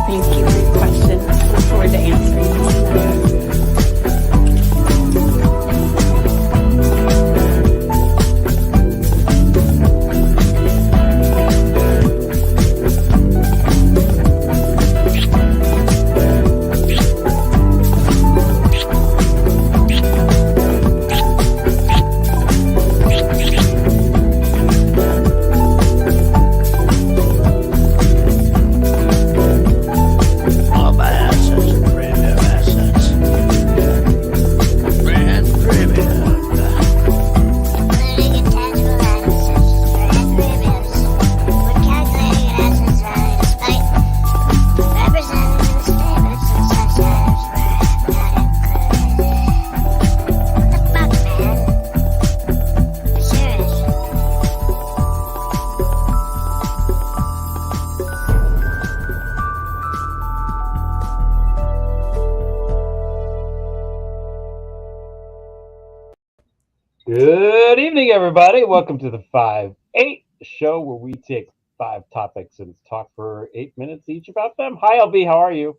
Thank you for your question. Look forward to answering this. Good evening, everybody. Welcome to the 5-8 show where we take 5 topics and talk for 8 minutes each about them. Hi, LB. How are you?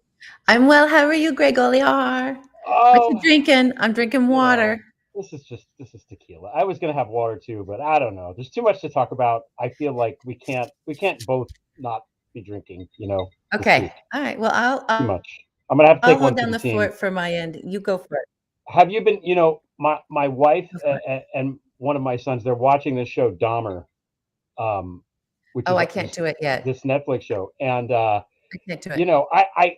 I'm well. How are you, Greg Oliar? What you drinking? I'm drinking water. This is tequila. I was gonna have water too, but I don't know. There's too much to talk about. I feel like we can't both not be drinking. Okay. All right. Well, too much. I'm gonna have to take I'll hold one for down the the team. fort for my end. You go for it. Have you been? My wife and one of my sons. They're watching this show Dahmer. Which Oh, is I can't do it yet. this Netflix show, and I can't do it.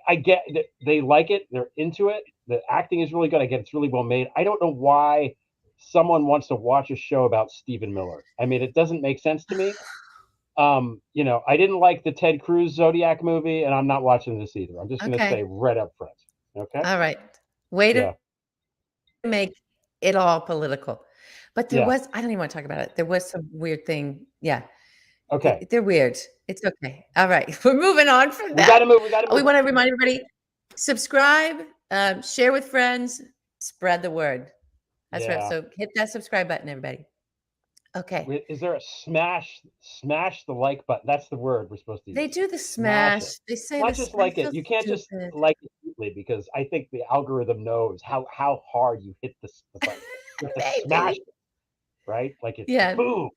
I get that they like it, they're into it. The acting is really good. I get it's really well made. I don't know why someone wants to watch a show about Stephen Miller. I mean, it doesn't make sense to me. I didn't like the Ted Cruz Zodiac movie, and I'm not watching this either. I'm just going to say right up front. Okay. All right. Way to make it all political. But there was, I don't even want to talk about it. There was some weird thing. Yeah. Okay. They're weird. It's okay. All right. We're moving on from that. We gotta move. We want to remind everybody, subscribe, share with friends, spread the word. That's right. So hit that subscribe button, everybody. Okay. Is there a smash the like button? That's the word we're supposed to use. They do the smash. They say not just like it. You can't just like it deeply because I think the algorithm knows how hard you hit the button. You have to smash it, right? Like it's boom,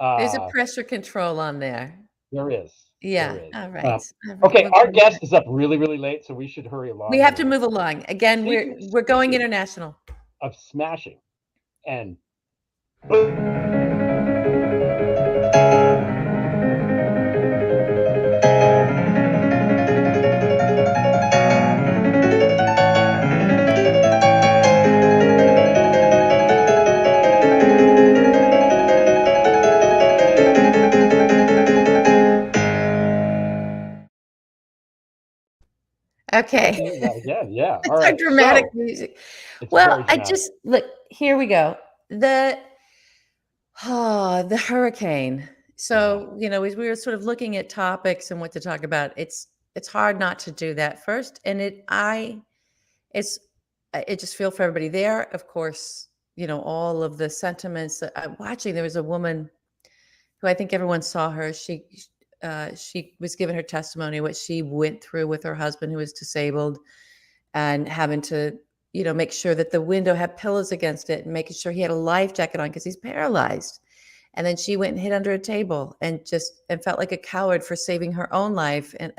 There's a pressure control on there. There is. Yeah. There is. All right. Okay, our guest is up really, really late, so we should hurry along. We have to move along. Again, we're going international. Of smashing and okay. Yeah. All right. Dramatic music. Well, I just look. Here we go. The hurricane. So as we were sort of looking at topics and what to talk about, it's hard not to do that first. And I just feel for everybody there. Of course, all of the sentiments that I'm watching. There was a woman who I think everyone saw her. She was given her testimony, what she went through with her husband who was disabled and having to, make sure that the window had pillows against it and making sure he had a life jacket on because he's paralyzed. And then she went and hid under a table and felt like a coward for saving her own life. And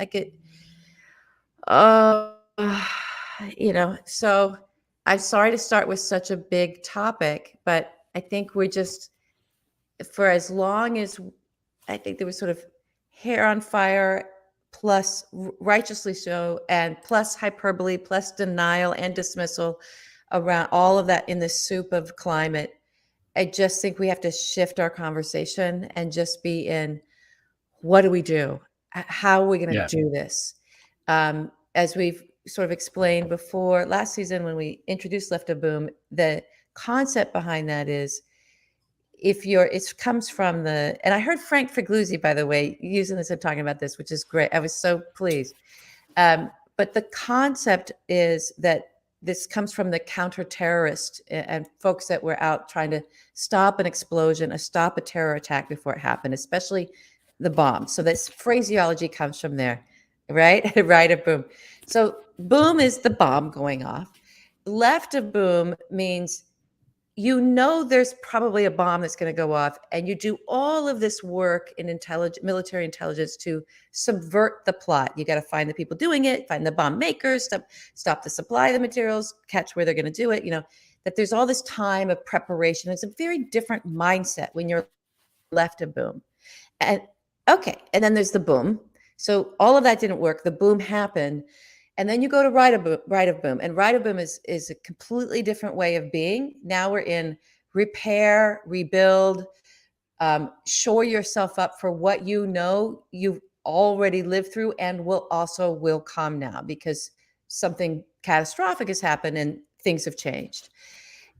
so I'm sorry to start with such a big topic, but I think we're just, for as long as I think there was sort of hair on fire, plus righteously so, and plus hyperbole, plus denial and dismissal around all of that in the soup of climate. I just think we have to shift our conversation and just be in, what do we do? How are we going to do this? As we've sort of explained before last season when we introduced Left of Boom, the concept behind that is, it comes from and I heard Frank Figluzzi, by the way, using this and talking about this, which is great. I was so pleased. But the concept is that this comes from the counter-terrorist and folks that were out trying to stop an explosion, stop a terror attack before it happened, especially the bomb. So this phraseology comes from there, right? Right of boom. So boom is the bomb going off. Left of boom means you know there's probably a bomb that's going to go off, and you do all of this work in military intelligence to subvert the plot. You got to find the people doing it, find the bomb makers, stop the supply of the materials, catch where they're going to do it. That there's all this time of preparation. It's a very different mindset when you're left of boom. And okay, and then there's the boom. So all of that didn't work. The boom happened. And then you go to right of boom. And right of boom is a completely different way of being. Now we're in repair, rebuild, shore yourself up for what you know you've already lived through and will come now because something catastrophic has happened and things have changed.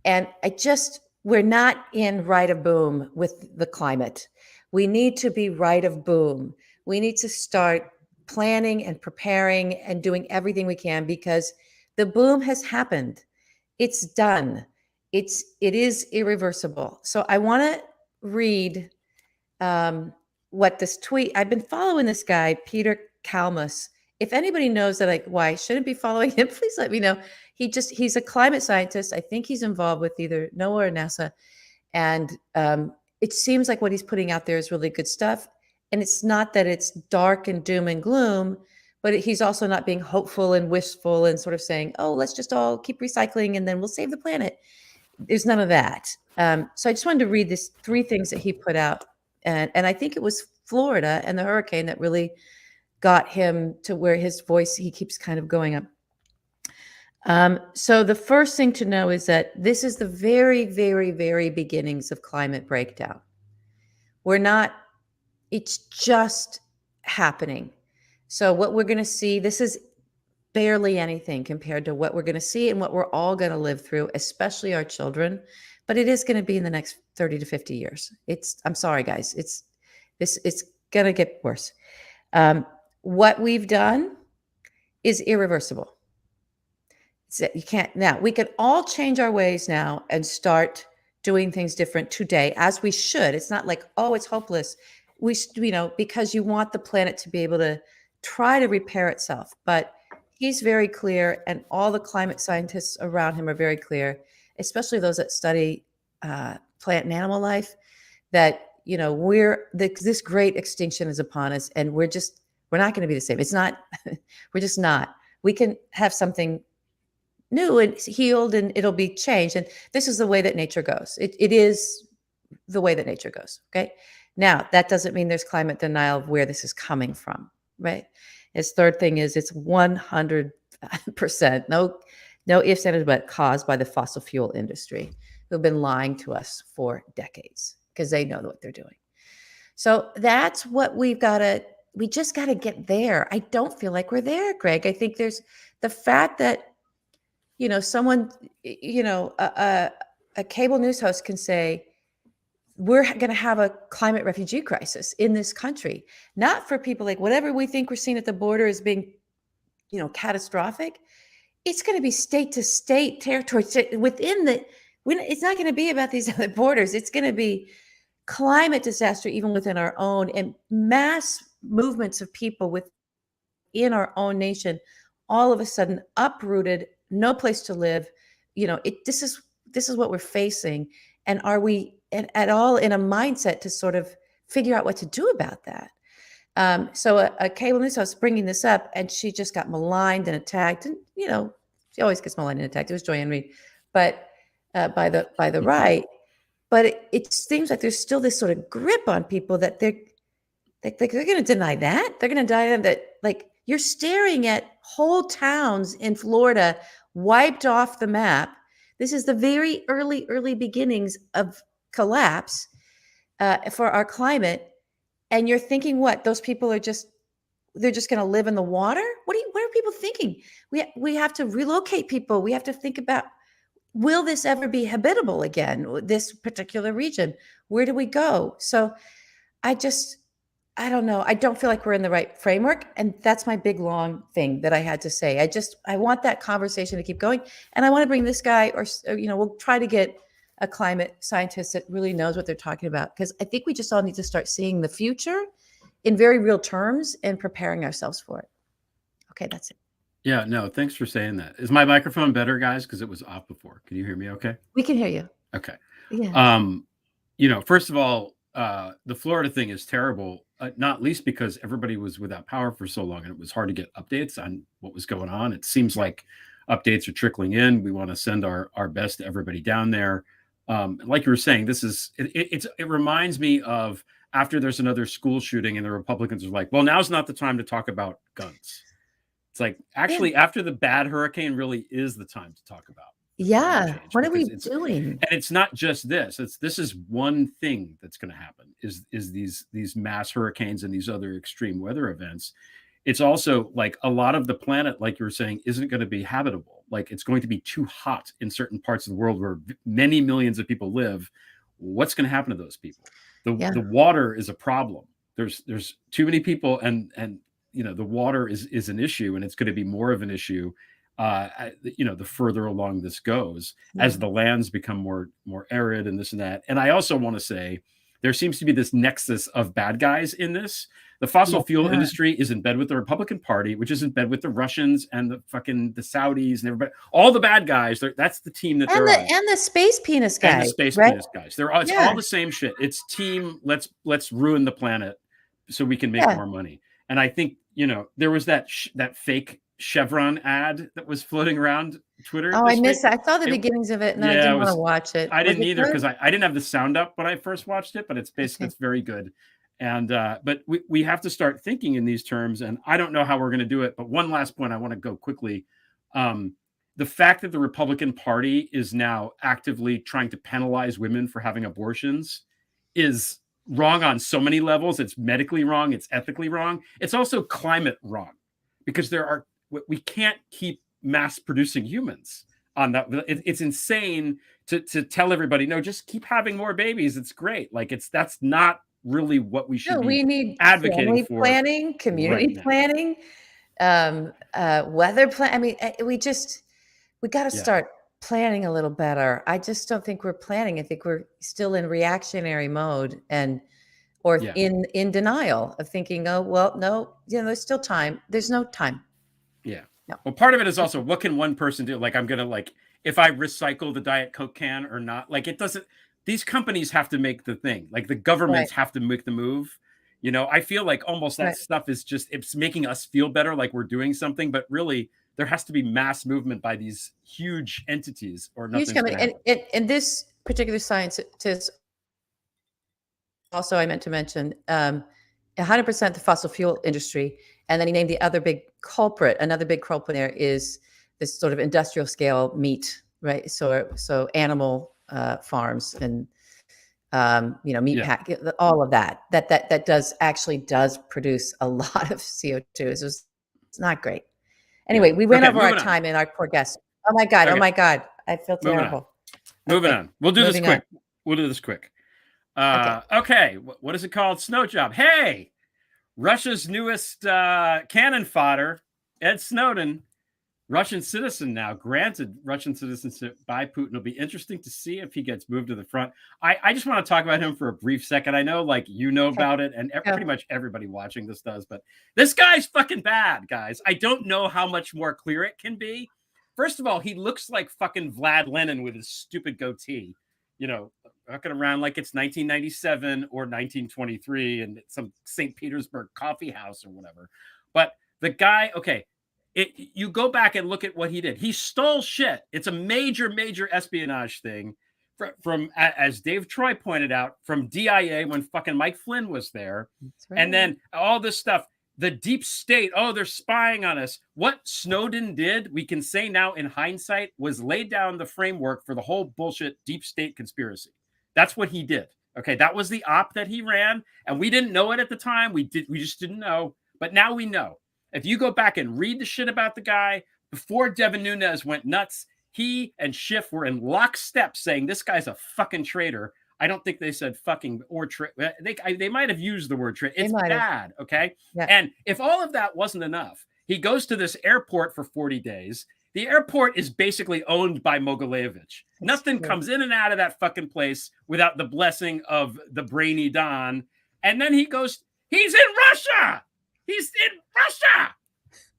And we're not in right of boom with the climate. We need to be right of boom. We need to start planning and preparing and doing everything we can because the boom has happened. It's done. It is irreversible. So I want to read what this tweet. I've been following this guy, Peter Kalmus. If anybody knows why I shouldn't be following him, please let me know. He's a climate scientist. I think he's involved with either NOAA or NASA. And it seems like what he's putting out there is really good stuff. And it's not that it's dark and doom and gloom, but he's also not being hopeful and wishful and sort of saying, oh, let's just all keep recycling and then we'll save the planet. There's none of that. So I just wanted to read these 3 things that he put out. And I think it was Florida and the hurricane that really got him to where his voice, he keeps kind of going up. So the first thing to know is that this is the very, very, very beginnings of climate breakdown. It's just happening. So what we're going to see, this is barely anything compared to what we're going to see and what we're all going to live through, especially our children. But it is going to be in the next 30 to 50 years. I'm sorry, guys. It's going to get worse. What we've done is irreversible. You can't now. We can all change our ways now and start doing things different today, as we should. It's not like, oh, it's hopeless. Because you want the planet to be able to try to repair itself. But he's very clear, and all the climate scientists around him are very clear, especially those that study plant and animal life, that this great extinction is upon us, and we're not going to be the same. It's not. We're just not. We can have something new and healed, and it'll be changed. And this is the way that nature goes. It is the way that nature goes. Okay. Now, that doesn't mean there's climate denial of where this is coming from, right? His third thing is it's 100%, no ifs, ands, but caused by the fossil fuel industry, who've been lying to us for decades because they know what they're doing. So that's what we just got to get there. I don't feel like we're there, Greg. I think there's the fact that, someone, a cable news host can say, we're going to have a climate refugee crisis in this country, not for people like whatever we think we're seeing at the border as being, catastrophic. It's going to be state to state territory it's not going to be about these other borders. It's going to be climate disaster, even within our own, and mass movements of people within our own nation, all of a sudden uprooted, no place to live. This is what we're facing. And are we at all in a mindset to sort of figure out what to do about that? So a cable news host bringing this up, and she just got maligned and attacked. And she always gets maligned and attacked. It was Joanne Reed, but by the right. But it seems like there's still this sort of grip on people that they're going to deny that. They're going to deny that you're staring at whole towns in Florida wiped off the map. This is the very early beginnings of collapse for our climate. And you're thinking what? Those people they're just going to live in the water? What are people thinking? We have to relocate people. We have to think about, will this ever be habitable again, this particular region? Where do we go? So I don't know. I don't feel like we're in the right framework. And that's my big, long thing that I had to say. I want that conversation to keep going. And I want to bring this guy or we'll try to get a climate scientist that really knows what they're talking about. Because I think we just all need to start seeing the future in very real terms and preparing ourselves for it. Okay, that's it. Yeah, no, thanks for saying that. Is my microphone better, guys? Because it was off before. Can you hear me okay? We can hear you. Okay. Yeah. First of all, the Florida thing is terrible, not least because everybody was without power for so long and it was hard to get updates on what was going on. It seems like updates are trickling in. We want to send our best to everybody down there. Like you were saying, it reminds me of after there's another school shooting and the Republicans are like, well, now's not the time to talk about guns. It's like, actually, after the bad hurricane really is the time to talk about. Yeah. What are we doing? And it's not just this. This is one thing that's going to happen is these mass hurricanes and these other extreme weather events. It's also like a lot of the planet, like you were saying, isn't going to be habitable. Like it's going to be too hot in certain parts of the world where many millions of people live. What's going to happen to those people? The water is a problem. There's too many people and the water is an issue, and it's going to be more of an issue the further along this goes as the lands become more arid and this and that. And I also want to say there seems to be this nexus of bad guys in this. The fossil fuel industry is in bed with the Republican Party, which is in bed with the Russians and the Saudis and everybody. All the bad guys. That's the team that they're on. And the space penis guys. And the space penis guys. It's all the same shit. It's team. Let's ruin the planet so we can make more money. And I think there was that fake Chevron ad that was floating around Twitter. Oh, I missed it. I saw the beginnings of it, and I didn't want to watch it. I didn't either because I didn't have the sound up when I first watched it, but it's basically it's very good. And but we have to start thinking in these terms, and I don't know how we're going to do it. But one last point I want to go quickly. The fact that the Republican Party is now actively trying to penalize women for having abortions is wrong on so many levels. It's medically wrong. It's ethically wrong. It's also climate wrong because we can't keep mass producing humans on that. It's insane to tell everybody, no, just keep having more babies. It's great. Like that's not really what we should be we need advocating for. Planning, community planning, weather plan. I mean, we got to start planning a little better. I just don't think we're planning. I think we're still in reactionary mode or in denial of thinking, oh, well, no, there's still time. There's no time. Yeah. No. Well, part of it is also what can one person do? Like, I'm going to if I recycle the Diet Coke can or not, it doesn't, these companies have to make the thing. Like the governments have to make the move. I feel like almost that stuff is it's making us feel better. Like we're doing something, but really there has to be mass movement by these huge entities or nothing. And this particular scientist also, I meant to mention, 100% the fossil fuel industry. And then he named the other big culprit. Another big culprit there is this sort of industrial scale meat, right? So animal farms and meat pack, all of that does produce a lot of CO2. It's not great. Anyway, we went over our time and our poor guests. Oh my God! I feel terrible. Moving on. We'll do this quick. We'll do this quick. Okay. What is it called? Snow job. Hey, Russia's newest cannon fodder, Ed Snowden, Russian citizen now, granted Russian citizenship by Putin. It'll be interesting to see if he gets moved to the front. I just want to talk about him for a brief second. I know about it, and pretty much everybody watching this does, but this guy's fucking bad, guys. I don't know how much more clear it can be. First of all, he looks like fucking Vlad Lenin with his stupid goatee, walking around like it's 1997 or 1923 and some St. Petersburg coffee house or whatever. But the guy, you go back and look at what he did. He stole shit. It's a major, major espionage thing from as Dave Troy pointed out, from DIA when fucking Mike Flynn was there. Right. And then all this stuff, the deep state, they're spying on us. What Snowden did, we can say now in hindsight, was lay down the framework for the whole bullshit deep state conspiracy. That's what he did. Okay, that was the op that he ran, and we didn't know it at the time. We just didn't know, but now we know. If you go back and read the shit about the guy, before Devin Nunes went nuts, he and Schiff were in lockstep saying this guy's a fucking traitor. I don't think they said fucking or they might have used the word traitor. It's bad, okay? Yeah. And if all of that wasn't enough, he goes to this airport for 40 days. The airport is basically owned by Mogilevich. Nothing comes in and out of that fucking place without the blessing of the brainy Don. And then he goes He's in Russia. He's in Russia.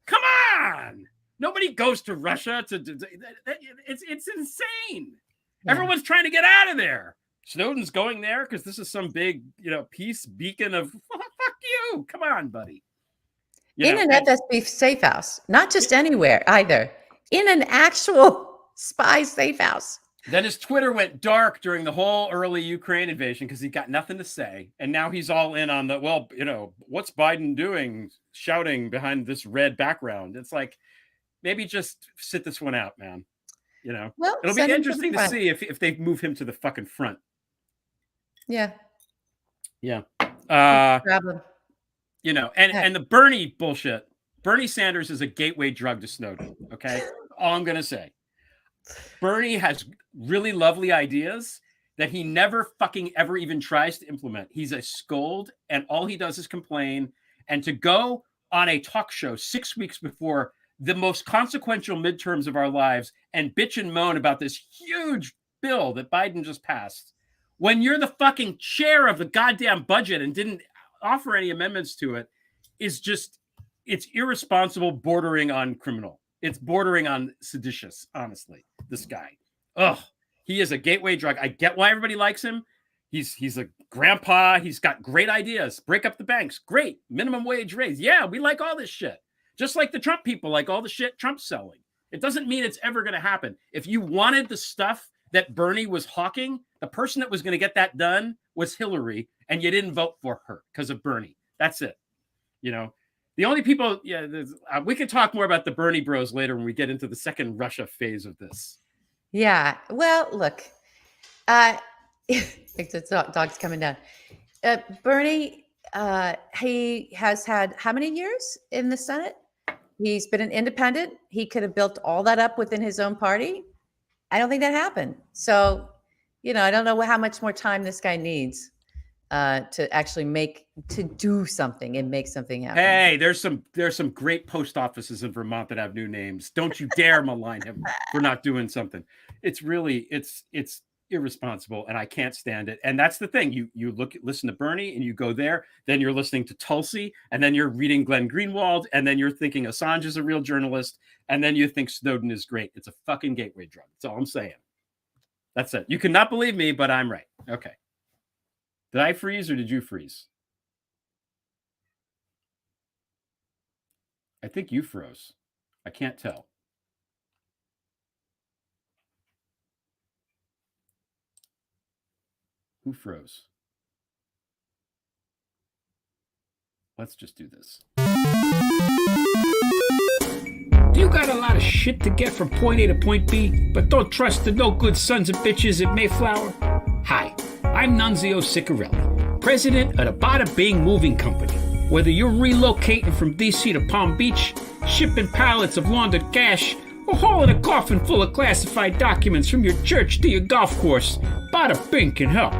Come on. Nobody goes to Russia it's insane. Yeah. Everyone's trying to get out of there. Snowden's going there because this is some big, peace beacon of fuck you. Come on, buddy. In an FSB safe house, not just anywhere either. In an actual spy safe house. Then his Twitter went dark during the whole early Ukraine invasion because he got nothing to say. And now he's all in on what's Biden doing, shouting behind this red background. It's like, maybe just sit this one out, man. Well, it'll be interesting to see if they move him to the fucking front. Yeah. Yeah. Problem. And the Bernie bullshit. Bernie Sanders is a gateway drug to Snowden. Okay. All I'm going to say. Bernie has really lovely ideas that he never fucking ever even tries to implement. He's a scold and all he does is complain. And to go on a talk show 6 weeks before the most consequential midterms of our lives and bitch and moan about this huge bill that Biden just passed, when you're the fucking chair of the goddamn budget and didn't offer any amendments to it, is just, it's irresponsible, bordering on criminal. It's bordering on seditious, honestly, this guy. Ugh, he is a gateway drug. I get why everybody likes him. He's a grandpa. He's got great ideas. Break up the banks. Great. Minimum wage raise. Yeah, we like all this shit. Just like the Trump people like all the shit Trump's selling. It doesn't mean it's ever going to happen. If you wanted the stuff that Bernie was hawking, the person that was going to get that done was Hillary, and you didn't vote for her because of Bernie. That's it. The only people, we can talk more about the Bernie bros later when we get into the second Russia phase of this. Yeah. Well, look, the dog's coming down. Bernie, he has had how many years in the Senate? He's been an independent. He could have built all that up within his own party. I don't think that happened. So, I don't know how much more time this guy needs to actually do something and make something happen. Hey, there's some great post offices in Vermont that have new names. Don't you dare malign him for not doing something. It's really, it's irresponsible, and I can't stand it. And that's the thing. You listen to Bernie, and you go there, then you're listening to Tulsi, and then you're reading Glenn Greenwald, and then you're thinking Assange is a real journalist, and then you think Snowden is great. It's a fucking gateway drug. That's all I'm saying. That's it. You cannot believe me, but I'm right. Okay. Did I freeze or did you freeze? I think you froze. I can't tell. Who froze? Let's just do this. Do you got a lot of shit to get from point A to point B, but don't trust the no good sons of bitches at Mayflower? Hi, I'm Nunzio Ciccarelli, president of the Bada Bing Moving Company. Whether you're relocating from DC to Palm Beach, shipping pallets of laundered cash, or hauling a coffin full of classified documents from your church to your golf course, Bada Bing can help.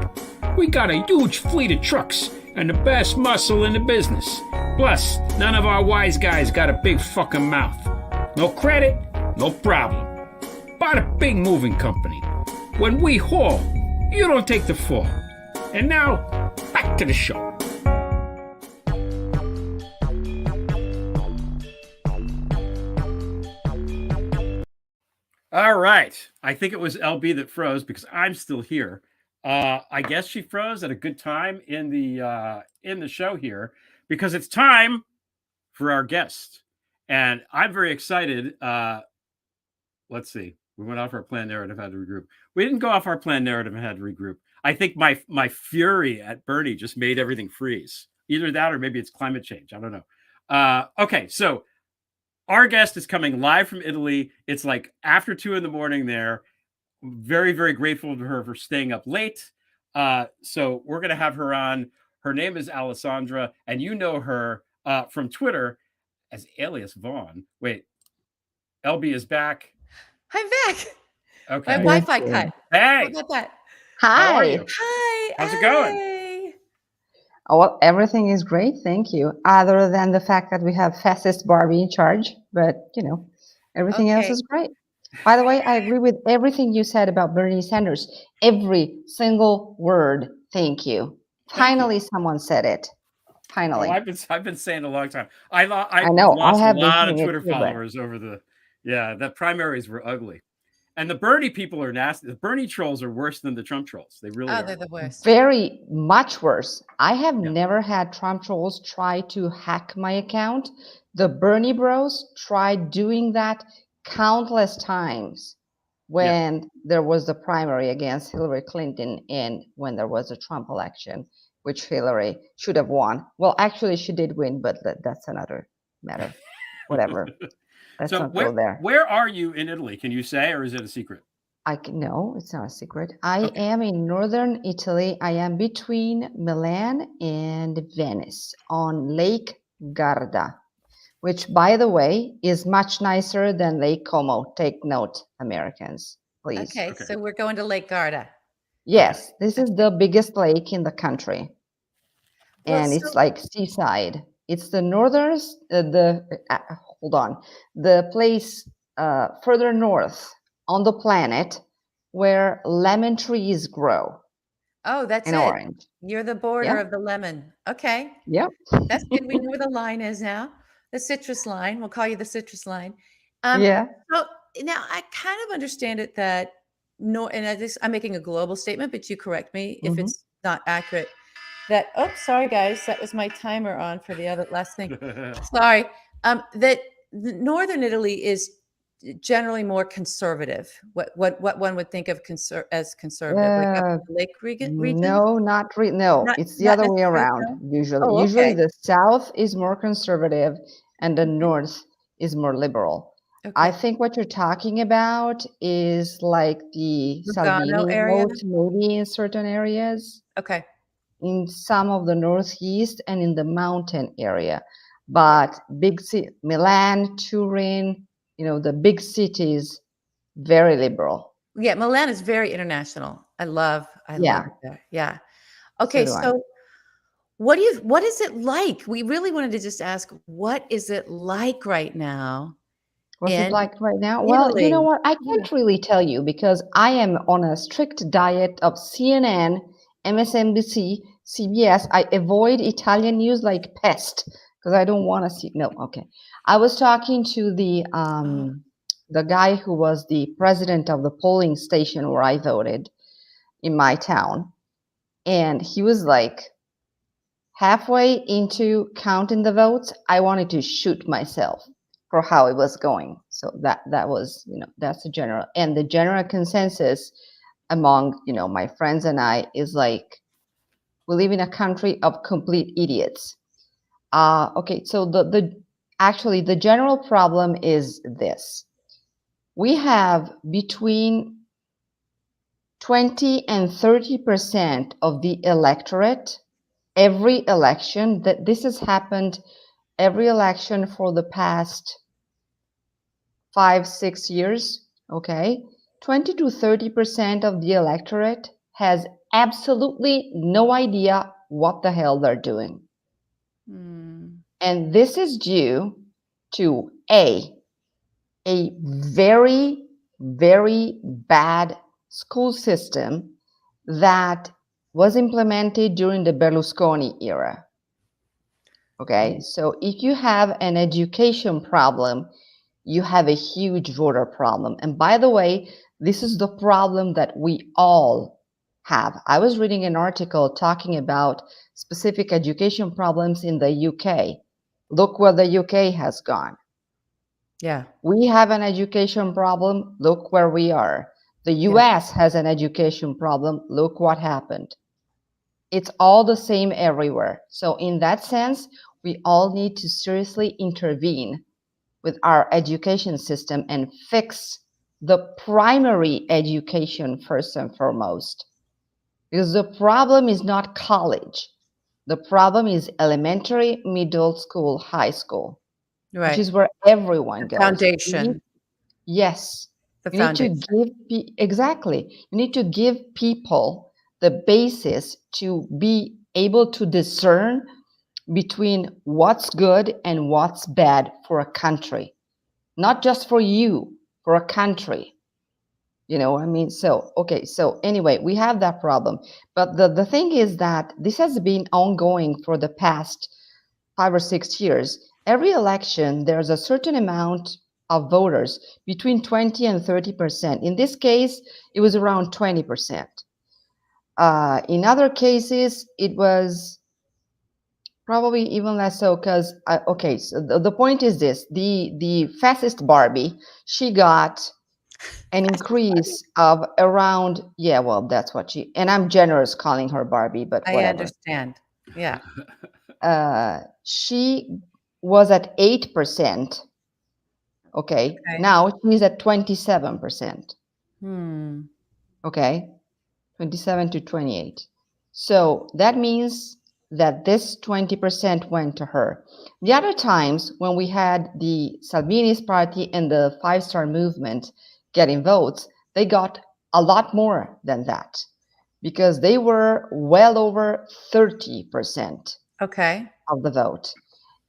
We got a huge fleet of trucks and the best muscle in the business. Plus, none of our wise guys got a big fucking mouth. No credit, no problem. Bada Bing Moving Company. When we haul, you don't take the fall. And now, back to the show. All right. I think it was LB that froze because I'm still here. I guess she froze at a good time in the show here because it's time for our guest. And I'm very excited. Let's see. We went off our planned narrative, had to regroup. We didn't go off our planned narrative and had to regroup. I think my fury at Bernie just made everything freeze. Either that or maybe it's climate change. I don't know. Okay, so our guest is coming live from Italy. It's like after 2 a.m. there. Very, very grateful to her for staying up late. So we're going to have her on. Her name is Alessandra, and you know her from Twitter as Alias Vaughn. Wait, LB is back. I'm back. Okay. My Wi-Fi cut. Hey. How about that? Hi. How are you? Hi. How's it going? Hey. Oh, well, everything is great. Thank you. Other than the fact that we have Fascist Barbie in charge, but everything else is great. By the way, I agree with everything you said about Bernie Sanders. Every single word. Thank you. Finally, someone said it. Finally. I've been saying a long time. I've know. lost I a have been lot of saying it Twitter too, but followers over the primaries were ugly. And the Bernie people are nasty. The Bernie trolls are worse than the Trump trolls. They really are. they're the worst. very much worse. I have Yeah. never had Trump trolls try to hack my account. The Bernie bros tried doing that countless times when there was the primary against Hillary Clinton and when there was a Trump election, which Hillary should have won. Well, actually, she did win, but that's another matter. Whatever. Let's So not go there. where are you in Italy? Can you say, or is it a secret? No, it's not a secret. I am in northern Italy. I am between Milan and Venice on Lake Garda, which, by the way, is much nicer than Lake Como. Take note, Americans, please. Okay, so we're going to Lake Garda. Yes, this is the biggest lake in the country. And Well, it's like seaside. It's the northern, hold on, the place further north on the planet where lemon trees grow. Oh, that's in it. orange. You're the border Yeah. of the lemon. Okay. Yep. That's good. We know where the line is now. The citrus line. We'll call you the citrus line. Yeah. So now I kind of understand it that I'm making a global statement, but you correct me if it's not accurate. That sorry guys, that was my timer on for the other last thing. Sorry. That northern Italy is generally more conservative. What one would think of as conservative, like up in the Lake region. No, no, it's the other way around. No? Usually the south is more conservative and the north is more liberal. Okay. I think what you're talking about is like the Lugano Salvini area? vote, maybe in certain areas, Okay. in some of the northeast and in the mountain area. But big city, Milan, Turin, the big cities, very liberal. Yeah, Milan is very international. I love it there. Yeah. Okay, so what is it like? We really wanted to just ask, what is it like right now? What's it like right now? Italy? Well, you know what? I can't really tell you because I am on a strict diet of CNN, MSNBC, CBS. I avoid Italian news like pest because I don't want to see. No, okay. I was talking to the guy who was the president of the polling station where I voted in my town, and he was like, halfway into counting the votes, I wanted to shoot myself for how it was going. So that was, that's the general consensus among, my friends and I is like, we live in a country of complete idiots. Okay, so actually the general problem is this. We have between 20 and 30% of the electorate every election. That this has happened every election for the past 5-6 years. Okay, 20 to 30% of the electorate has absolutely no idea what the hell they're doing. And this is due to a very, very bad school system that was implemented during the Berlusconi era. Okay, so if you have an education problem, you have a huge voter problem. And by the way, this is the problem that we all have. I was reading an article talking about specific education problems in the UK. Look where the UK has gone. Yeah. We have an education problem. Look where we are. The US has an education problem. Look what happened. It's all the same everywhere. So in that sense, we all need to seriously intervene with our education system and fix the primary education first and foremost. Because the problem is not college. The problem is elementary, middle school, high school, which is where everyone goes. Foundation. Yes. The You need to give exactly. You need to give people the basis to be able to discern between what's good and what's bad for a country, not just for you, for a country. You know what I mean? So, okay. So anyway, we have that problem. But the thing is that this has been ongoing for the past 5 or 6 years, every election, there's a certain amount of voters, between 20 and 30%. In this case, it was around 20%. In other cases, it was probably even less so because, okay, so the point is this. The Fascist Barbie, she got an increase of around, yeah, well, that's what she, and I'm generous calling her Barbie, but whatever. I understand. Yeah. She was at 8%. Okay. Now she's at 27%. Okay. 27 to 28. So that means that this 20% went to her. The other times when we had the Salvini's party and the 5-Star Movement getting votes, they got a lot more than that because they were well over 30% of the vote.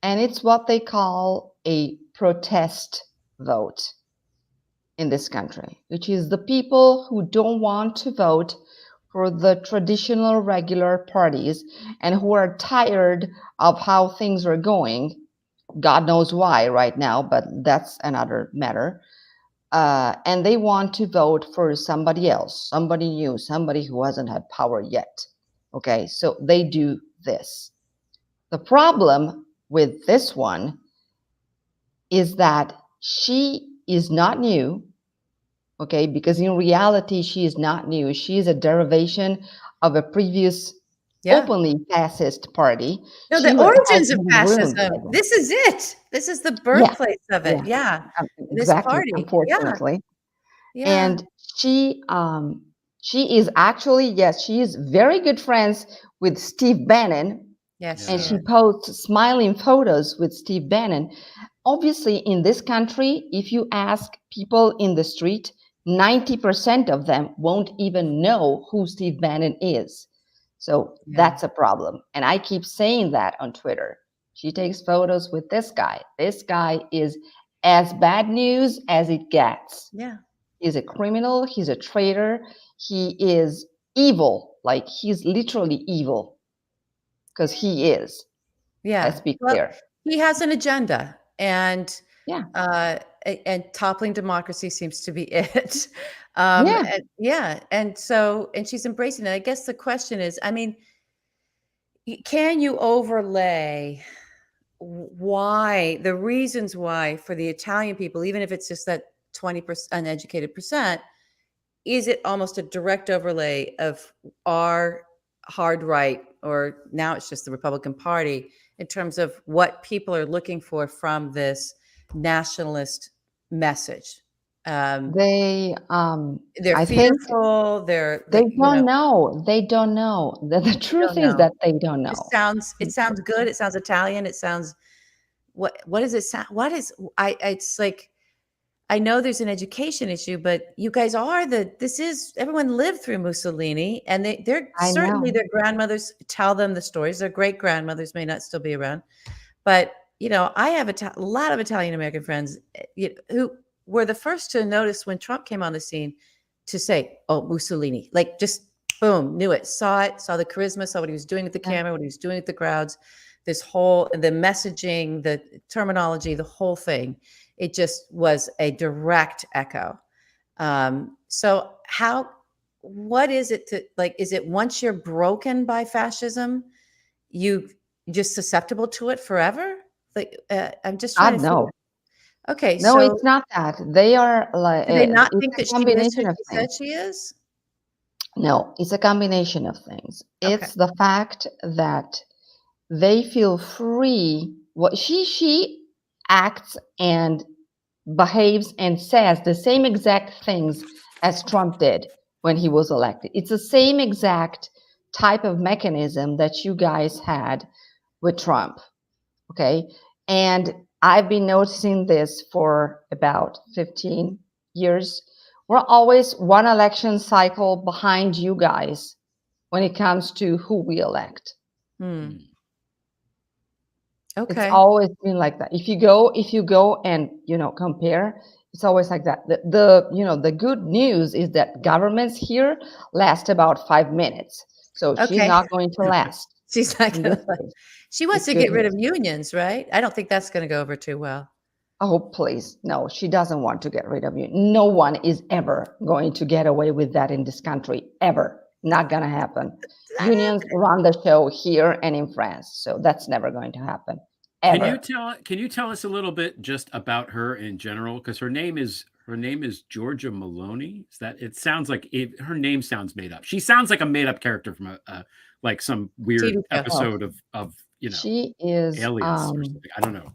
And it's what they call a protest vote in this country, which is the people who don't want to vote for the traditional regular parties and who are tired of how things are going. God knows why right now, but that's another matter. And they want to vote for somebody else, somebody new, somebody who hasn't had power yet. Okay, so they do this. The problem with this one is that she is not new, okay, because in reality, she is not new. She is a derivation of a previous openly fascist party. No, the origins of fascism. This is it. This is the birthplace of it. Yeah. Exactly. This party. Unfortunately. Yeah. And she is actually, yes, she is very good friends with Steve Bannon. Yes. And she posts smiling photos with Steve Bannon. Obviously, in this country, if you ask people in the street, 90% of them won't even know who Steve Bannon is. So that's a problem. And I keep saying that on Twitter. She takes photos with this guy. This guy is as bad news as it gets. Yeah. He's a criminal. He's a traitor. He is evil. Like, he's literally evil. Because he is. Yeah. Let's be clear. He has an agenda. And toppling democracy seems to be it. And she's embracing it. I guess the question is, I mean, can you overlay why, the reasons why for the Italian people, even if it's just that 20% uneducated percent, is it almost a direct overlay of our hard right, or now it's just the Republican Party, in terms of what people are looking for from this nationalist message? They're fearful. They don't know. They don't know. The truth is that they don't know. It sounds good. It sounds Italian. It sounds, what does it sound? It's like, I know there's an education issue, but you guys everyone lived through Mussolini, and they're certainly, their grandmothers tell them the stories. Their great grandmothers may not still be around, but I have a lot of Italian American friends who were the first to notice when Trump came on the scene, to say, "Oh, Mussolini!" Like, just boom, knew it, saw the charisma, saw what he was doing with the camera, what he was doing with the crowds, the messaging, the terminology, the whole thing. It just was a direct echo. So what is it is it once you're broken by fascism, you just susceptible to it forever? Like, I'm just trying to know. Okay. No, it's not that. They are like, do they not think that she is who she said she is? No, it's a combination of things. It's the fact that they feel free. What she acts and behaves and says the same exact things as Trump did when he was elected. It's the same exact type of mechanism that you guys had with Trump. Okay. And I've been noticing this for about 15 years. We're always one election cycle behind you guys when it comes to who we elect. Okay. It's always been like that. If you go and compare, it's always like that. The good news is that governments here last about 5 minutes. So she's not going to last. She's not going to last. She wants to get rid of unions, right? I don't think that's going to go over too well. Oh, please. No, she doesn't want to get rid of you. No one is ever going to get away with that in this country, ever. Not going to happen. Unions run the show here and in France, so that's never going to happen. Ever. Can you tell us a little bit just about her in general? Because her name is Georgia Maloney. Is that? It sounds like her name sounds made up. She sounds like a made up character from like some weird episode of she is Alias or something. I don't know.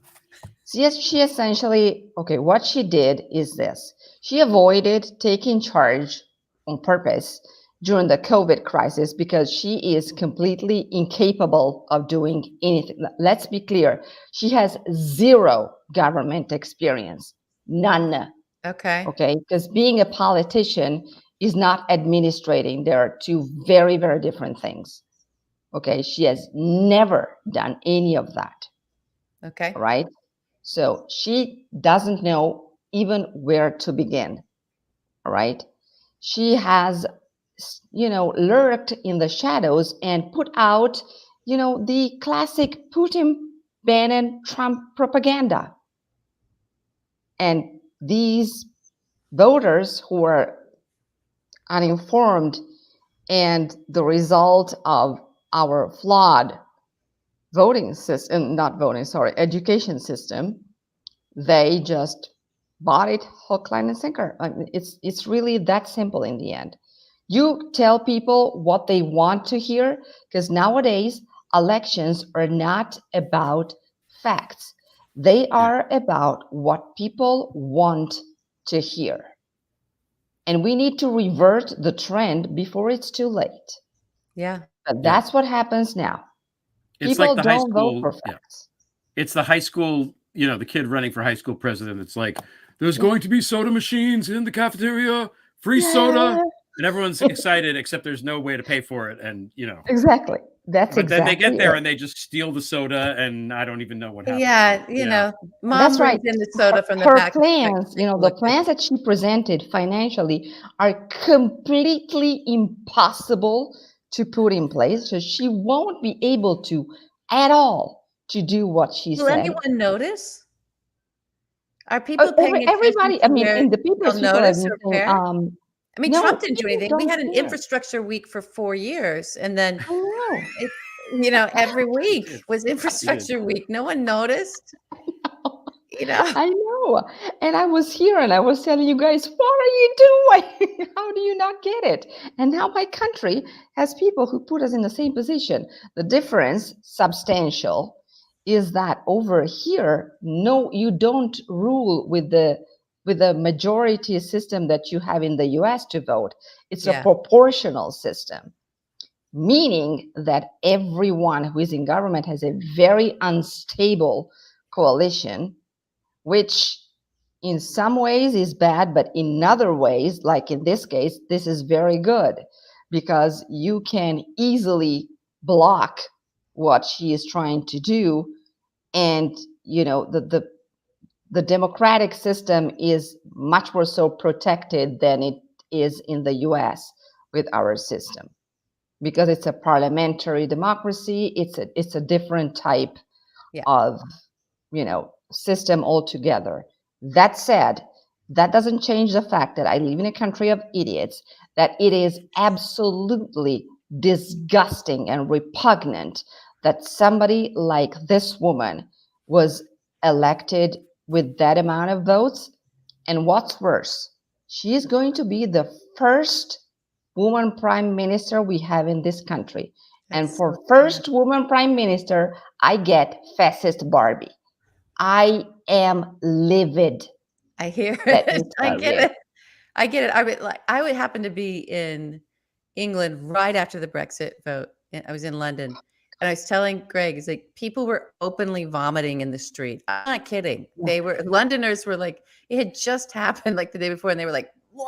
Yes, she essentially, okay, what she did is this. She avoided taking charge on purpose during the COVID crisis because she is completely incapable of doing anything. Let's be clear. She has zero government experience. None. Okay. Okay, because being a politician is not administrating. There are two very, very different things. Okay, she has never done any of that. Okay. Right? So she doesn't know even where to begin, all right? She has, lurked in the shadows and put out, the classic Putin, Bannon, Trump propaganda. And these voters who are uninformed and the result of our flawed education system, they just bought it hook, line, and sinker. I mean, it's really that simple in the end. You tell people what they want to hear, because nowadays elections are not about facts. They are about what people want to hear. And we need to revert the trend before it's too late. Yeah. But that's what happens now. It's People like the don't vote for facts. It's the high school, the kid running for high school president. It's like, there's going to be soda machines in the cafeteria, free soda, and everyone's excited, except there's no way to pay for it. And, Exactly. But then they get there and they just steal the soda, and I don't even know what happens. Yeah, mom that's right. brings in the soda from the her back. plans, the plans that she presented financially are completely impossible to put in place. So she won't be able to at all to do what she said. Will anyone notice? Are people paying everybody? attention? In the people notice or care? I mean, no, Trump didn't do anything. We had an care. infrastructure week for 4 years, and then I know. Every week was infrastructure week. No one noticed. I know. And I was here and I was telling you guys, what are you doing? How do you not get it? And now my country has people who put us in the same position. The difference, substantial, is that over here, no, you don't rule with the majority system that you have in the US to vote. It's a proportional system, meaning that everyone who is in government has a very unstable coalition, which in some ways is bad, but in other ways, like in this case, this is very good because you can easily block what she is trying to do. And, the democratic system is much more so protected than it is in the US with our system, because it's a parliamentary democracy. It's a different type of, system altogether. That said, that doesn't change the fact that I live in a country of idiots, that it is absolutely disgusting and repugnant that somebody like this woman was elected with that amount of votes. And what's worse, she is going to be the first woman prime minister we have in this country. And for first woman prime minister, I get Fascist Barbie. I am livid. I hear it. I get it. I would happen to be in England right after the Brexit vote. I was in London, and I was telling Greg, it's like people were openly vomiting in the street. I'm not kidding. Londoners were like, it had just happened like the day before, and they were like, wah!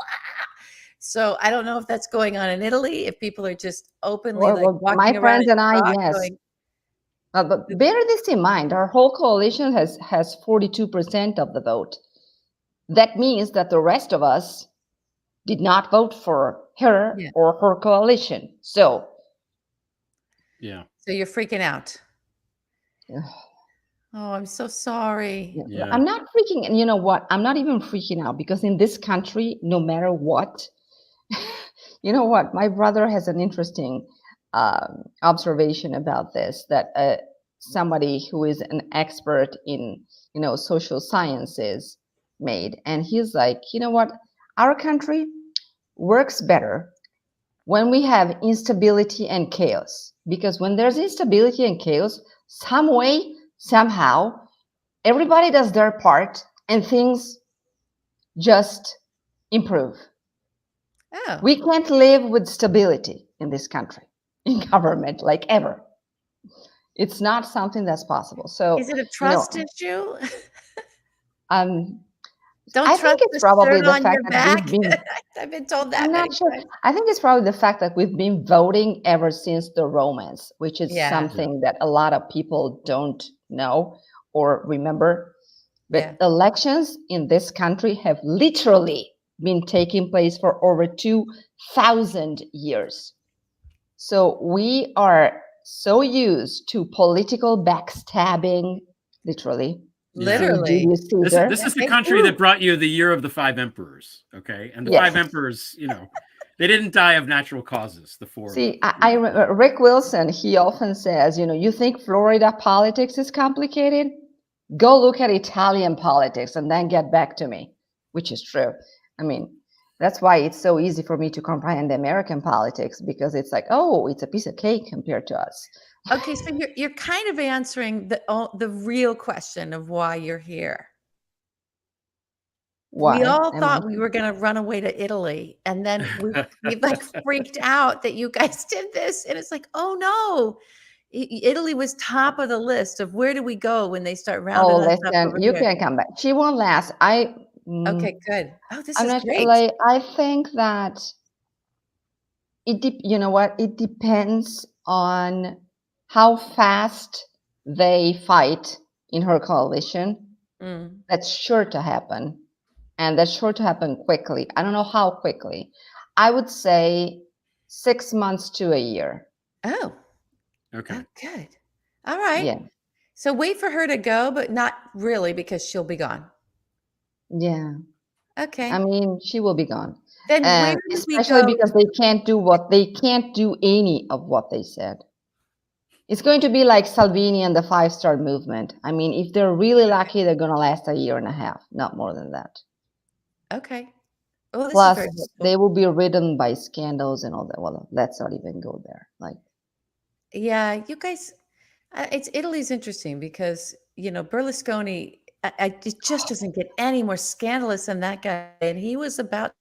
So I don't know if that's going on in Italy, if people are just openly walking my friends and I, yes. Going, but bear this in mind, our whole coalition has 42% of the vote. That means that the rest of us did not vote for her or her coalition. So you're freaking out. Oh, I'm so sorry. Yeah. I'm not freaking, and you know what? I'm not even freaking out because in this country, no matter what, you know what? My brother has an interesting observation about this, that somebody who is an expert in, social sciences made. And he's like, you know what? Our country works better when we have instability and chaos. Because when there's instability and chaos, some way, somehow, everybody does their part and things just improve. Oh. We can't live with stability in this country, in government, like ever. It's not something that's possible. So is it a trust issue? Don't I trust think it's probably the fact that we've been. I've been told that. I'm not sure. Times. I think it's probably the fact that we've been voting ever since the Romans, which is something that a lot of people don't know or remember. But elections in this country have literally been taking place for over 2,000 years. So we are so used to political backstabbing, literally. Literally. This is the country that brought you the year of the 5 emperors, okay? And the 5 emperors, they didn't die of natural causes, the 4. See, I Rick Wilson, he often says, you think Florida politics is complicated? Go look at Italian politics and then get back to me, which is true. I mean, that's why it's so easy for me to comprehend American politics, because it's like, oh, it's a piece of cake compared to us. Okay, so you're kind of answering the real question of why you're here. Why? We all thought we were going to run away to Italy, and then we like freaked out that you guys did this, and it's like, oh no, Italy was top of the list of where do we go when they start rounding us up over you here. can come back. She won't last. Okay, good. Oh, this is great. I think that you know what? It depends on how fast they fight in her coalition. That's sure to happen. And that's sure to happen quickly. I don't know how quickly. I would say 6 months to a year. Oh. Okay. Oh, good. All right. Yeah. So wait for her to go, but not really, because she'll be gone. Yeah. Okay. I mean, she will be gone. Then where do especially because they can't do any of what they said. It's going to be like Salvini and the 5-star movement. I mean, if they're really lucky, they're going to last a year and a half, not more than that. Okay. Well, plus, they will be ridden by scandals and all that. Well, let's not even go there. Yeah, you guys, Italy's interesting because, Berlusconi, it just doesn't get any more scandalous than that guy. And he was about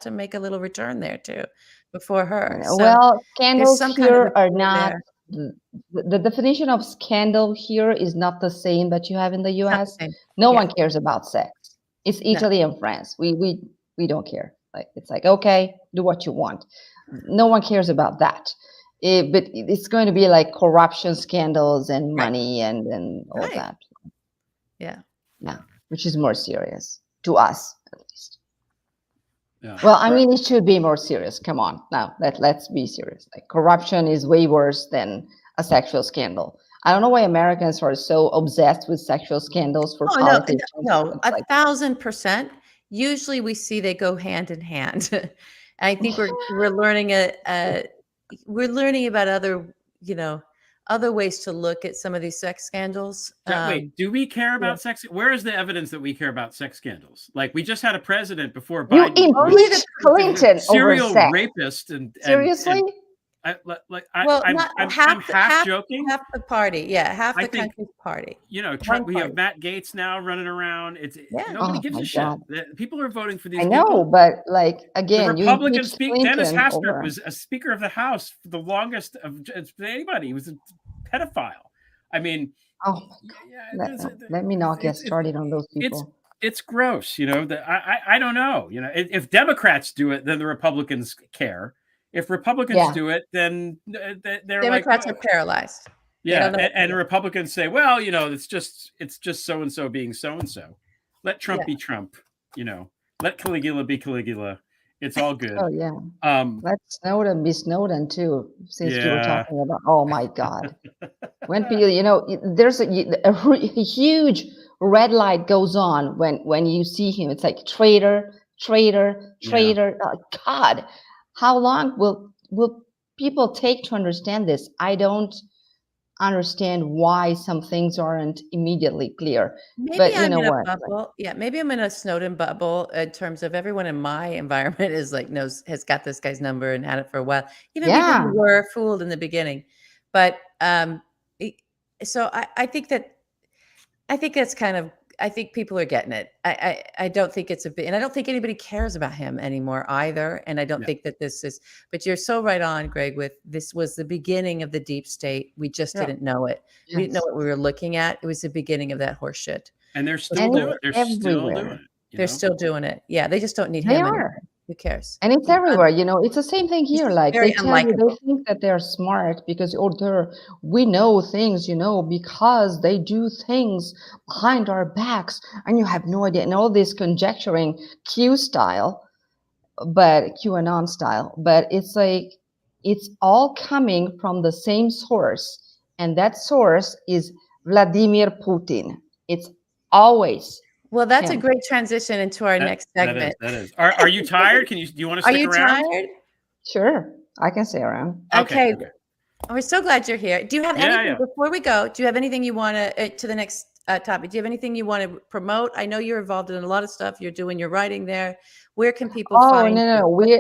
to make a little return there too before her. So well, scandals here are not, the definition of scandal here is not the same that you have in the US. No one cares about sex. It's Italy and France. We don't care. It's like, okay, do what you want. No one cares about that. But it's going to be like corruption scandals and money and all that. Yeah. Yeah. Which is more serious to us, at least. Yeah. Well, I mean, it should be more serious. Come on. Now, let's be serious. Corruption is way worse than a sexual scandal. I don't know why Americans are so obsessed with sexual scandals for politics. No, 1,000%. Usually we see they go hand in hand. I think we're learning we're learning about other ways to look at some of these sex scandals. Wait, do we care about sex? Where is the evidence that we care about sex scandals? Like, we just had a president before Biden. You impeached Clinton serial over sex. Rapist and seriously. I'm half half joking. Half the party, half the country's party. Trump. We have Matt Gaetz now running around. Nobody gives a shit. People are voting for these. I know, people. but again, the Republican speaker Dennis Hastert was a Speaker of the House for the longest of anybody. He was a pedophile. I mean, oh my God. Let me not get started on those people. It's gross. I don't know. If Democrats do it, then the Republicans care. If Republicans do it, then they're Democrats are paralyzed. Yeah, and Republicans say, well, it's just so and so being so and so. Let Trump be Trump. Let Caligula be Caligula. It's all good. Oh yeah. Let Snowden be Snowden too, since you were talking about. Oh my God. When people, there's a huge red light goes on when you see him. It's like traitor, traitor, traitor. God, how long will people take to understand this? I don't understand why some things aren't immediately clear. Maybe but I'm in a bubble. Yeah, maybe I'm in a Snowden bubble in terms of everyone in my environment has got this guy's number and had it for a while. Even people who were fooled in the beginning. But so I think that's kind of, I think people are getting it. I don't think it's and I don't think anybody cares about him anymore either. And I don't think that this is, but you're so right on, Greg, with this was the beginning of the deep state. We just didn't know it. Yes. We didn't know what we were looking at. It was the beginning of that horse shit. And they're still doing it. They're still doing it. They're still doing it. Yeah. They just don't need him anymore. Who cares? And it's everywhere, it's the same thing here. Like they tell you, they think that they're smart because we know things, because they do things behind our backs, and you have no idea. And all this conjecturing QAnon style, but it's like it's all coming from the same source, and that source is Vladimir Putin. It's always. Well, that's a great transition into our next segment. That is. Are you tired? Do you want to stick around? Are you tired? Sure, I can stay around. Okay. We're so glad you're here. Do you have anything before we go? Do you have anything you want to the next topic? Do you have anything you want to promote? I know you're involved in a lot of stuff. You're doing your writing there. Where can people find? No. We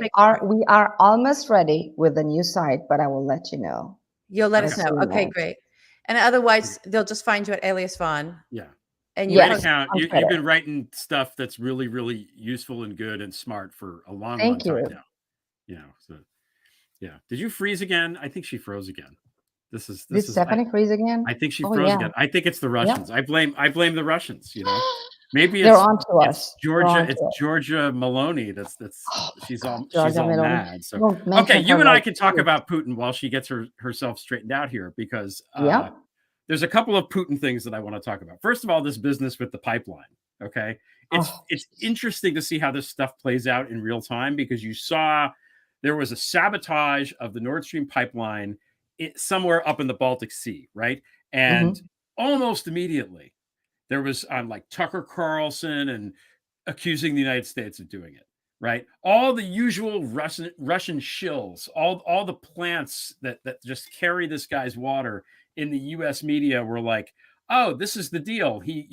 are almost ready with the new site, but I will let you know. You'll let us know. Okay, great. And otherwise, they'll just find you at Alias Vaughn. Yeah. And account. You've been writing stuff that's really, really useful and good and smart for a long time now. So Did you freeze again? I think she froze again. This is Stephanie freeze again? I think she froze again. I think it's the Russians. Yep. I blame the Russians, Maybe they're onto us. Georgia. It's Georgia Maloney. She's all mad. So okay, you and I can talk about Putin while she gets herself straightened out here, because there's a couple of Putin things that I want to talk about. First of all, this business with the pipeline. Okay. It's interesting to see how this stuff plays out in real time, because you saw there was a sabotage of the Nord Stream pipeline somewhere up in the Baltic Sea. Right. And almost immediately there was like Tucker Carlson and accusing the United States of doing it. Right. All the usual Russian shills, all the plants that just carry this guy's water in the U.S. media were like, oh, this is the deal. The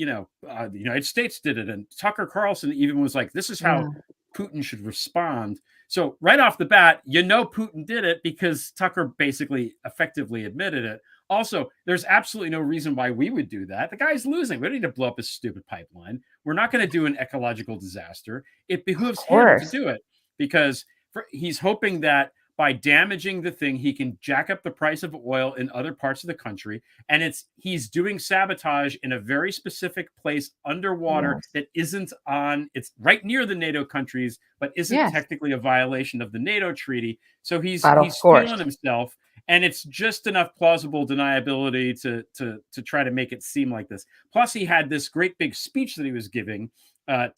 United States did it. And Tucker Carlson even was like, this is how Putin should respond. So right off the bat, Putin did it because Tucker basically effectively admitted it. Also, there's absolutely no reason why we would do that. The guy's losing. We don't need to blow up his stupid pipeline. We're not going to do an ecological disaster. It behooves him to do it because he's hoping that by damaging the thing, he can jack up the price of oil in other parts of the country. And he's doing sabotage in a very specific place underwater that it's right near the NATO countries, but isn't technically a violation of the NATO treaty. So he's stealing himself. And it's just enough plausible deniability to try to make it seem like this. Plus, he had this great big speech that he was giving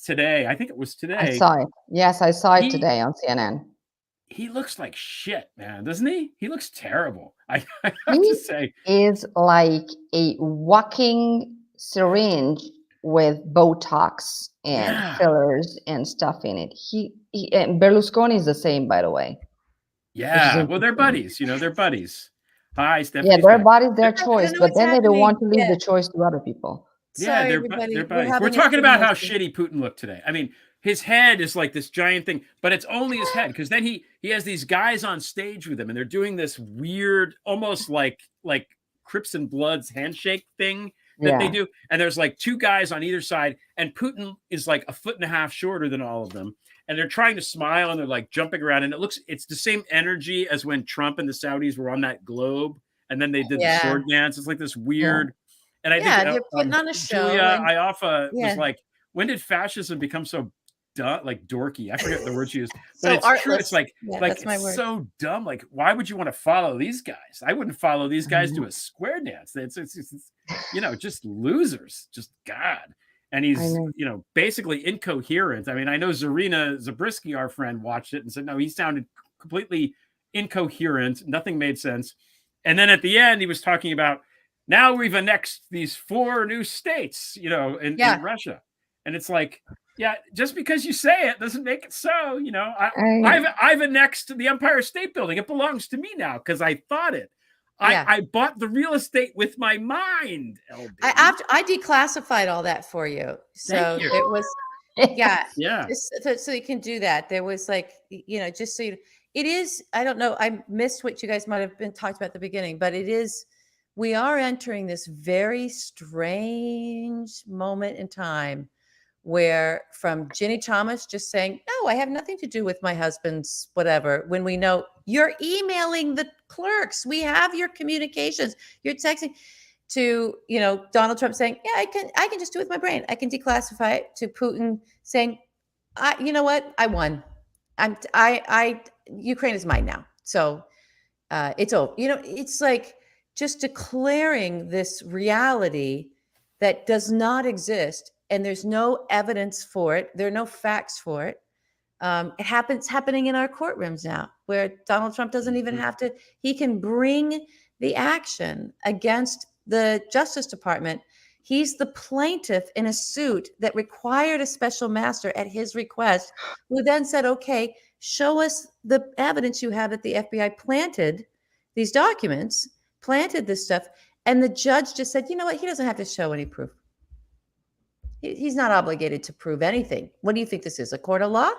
today. I think it was today. I saw it. Yes, I saw it today on CNN. He looks like shit, man, doesn't he? He looks terrible. I have to say. He is like a walking syringe with Botox and fillers and stuff in it. And Berlusconi is the same, by the way. Yeah, well, they're buddies. They're buddies. Hi, Stephanie. Yeah, their body's their choice, but then they don't want to leave the choice to other people. Yeah, they're buddies. We're talking about how shitty Putin looked today. I mean, his head is like this giant thing, but it's only his head, because then he has these guys on stage with him, and they're doing this weird, almost like Crips and Bloods handshake thing that they do. And there's like two guys on either side, and Putin is like 1.5 feet shorter than all of them. And they're trying to smile, and they're like jumping around, and it's the same energy as when Trump and the Saudis were on that globe, and then they did the sword dance. It's like this weird. And I think they're putting on a show. Julia Ioffa was like, when did fascism become so dorky? I forget the word she used, but it's true. It's like it's so dumb. Like, why would you want to follow these guys? I wouldn't follow these guys to a square dance. It's just losers. Just God. and he's, basically incoherent. I mean, I know Zarina Zabriskie, our friend, watched it and said, no, he sounded completely incoherent. Nothing made sense. And then at the end, he was talking about, now we've annexed these 4 new states, in Russia. And it's like, yeah, just because you say it doesn't make it so. I've annexed the Empire State Building. It belongs to me now because I thought it. I bought the real estate with my mind, LB. I declassified all that for you. So it was, so you can do that. There was like, just so you, it is, I don't know, I missed what you guys might have been talked about at the beginning, but it is, we are entering this very strange moment in time where from Ginni Thomas just saying, no, I have nothing to do with my husband's whatever, when we know you're emailing the clerks, we have your communications, you're texting, to, Donald Trump saying, yeah, I can just do it with my brain. I can declassify it, to Putin saying, you know what? I won. Ukraine is mine now. So it's over. It's like just declaring this reality that does not exist. And there's no evidence for it. There are no facts for it. It's happening in our courtrooms now, where Donald Trump doesn't even have to, he can bring the action against the Justice Department. He's the plaintiff in a suit that required a special master at his request, who then said, okay, show us the evidence you have that the FBI planted these documents, planted this stuff. And the judge just said, you know what? He doesn't have to show any proof. He's not obligated to prove anything. What do you think this is, a court of law?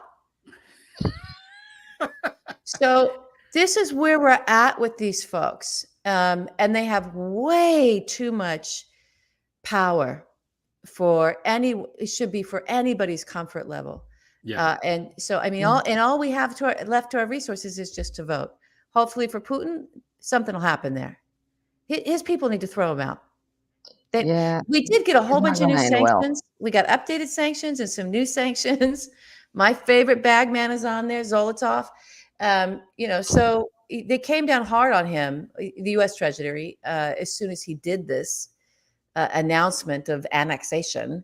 So this is where we're at with these folks. And they have way too much power for it should be for anybody's comfort level. Yeah. And so, I mean, all we have left to our resources is just to vote. Hopefully for Putin, something will happen there. His people need to throw him out. We did get a whole bunch of new sanctions. We got updated sanctions and some new sanctions. My favorite bagman is on there, Zolotov. So they came down hard on him, the U.S. Treasury, as soon as he did this announcement of annexation.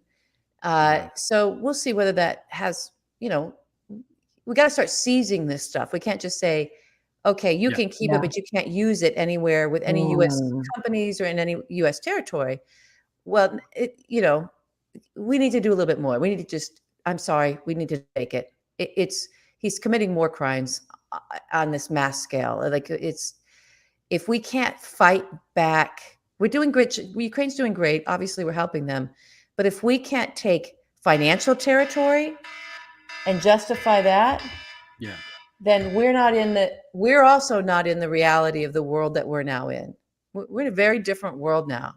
So we'll see whether that has, we got to start seizing this stuff. We can't just say, okay, you can keep it, but you can't use it anywhere with any U.S. companies or in any U.S. territory. Well, we need to do a little bit more. We need to we need to take it. He's committing more crimes on this mass scale. If we can't fight back, we're doing great. Ukraine's doing great. Obviously, we're helping them. But if we can't take financial territory and justify that, then we're also not in the reality of the world that we're now in. We're in a very different world now,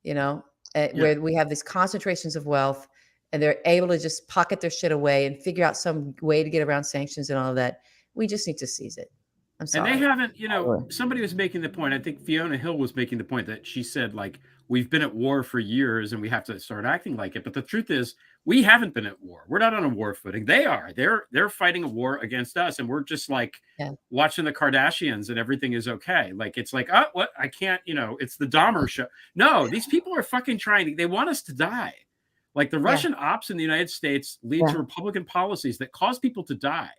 where we have these concentrations of wealth and they're able to just pocket their shit away and figure out some way to get around sanctions and all of that. We just need to seize it. I'm sorry. And they haven't, somebody was making the point, I think Fiona Hill was making the point that she said, like, we've been at war for years and we have to start acting like it. But the truth is, we haven't been at war. We're not on a war footing. They are. They're fighting a war against us. And we're just like watching the Kardashians and everything is okay. Like, it's like, oh, what? I can't, it's the Dahmer show. No, these people are fucking they want us to die. Like the Russian ops in the United States lead to Republican policies that cause people to die.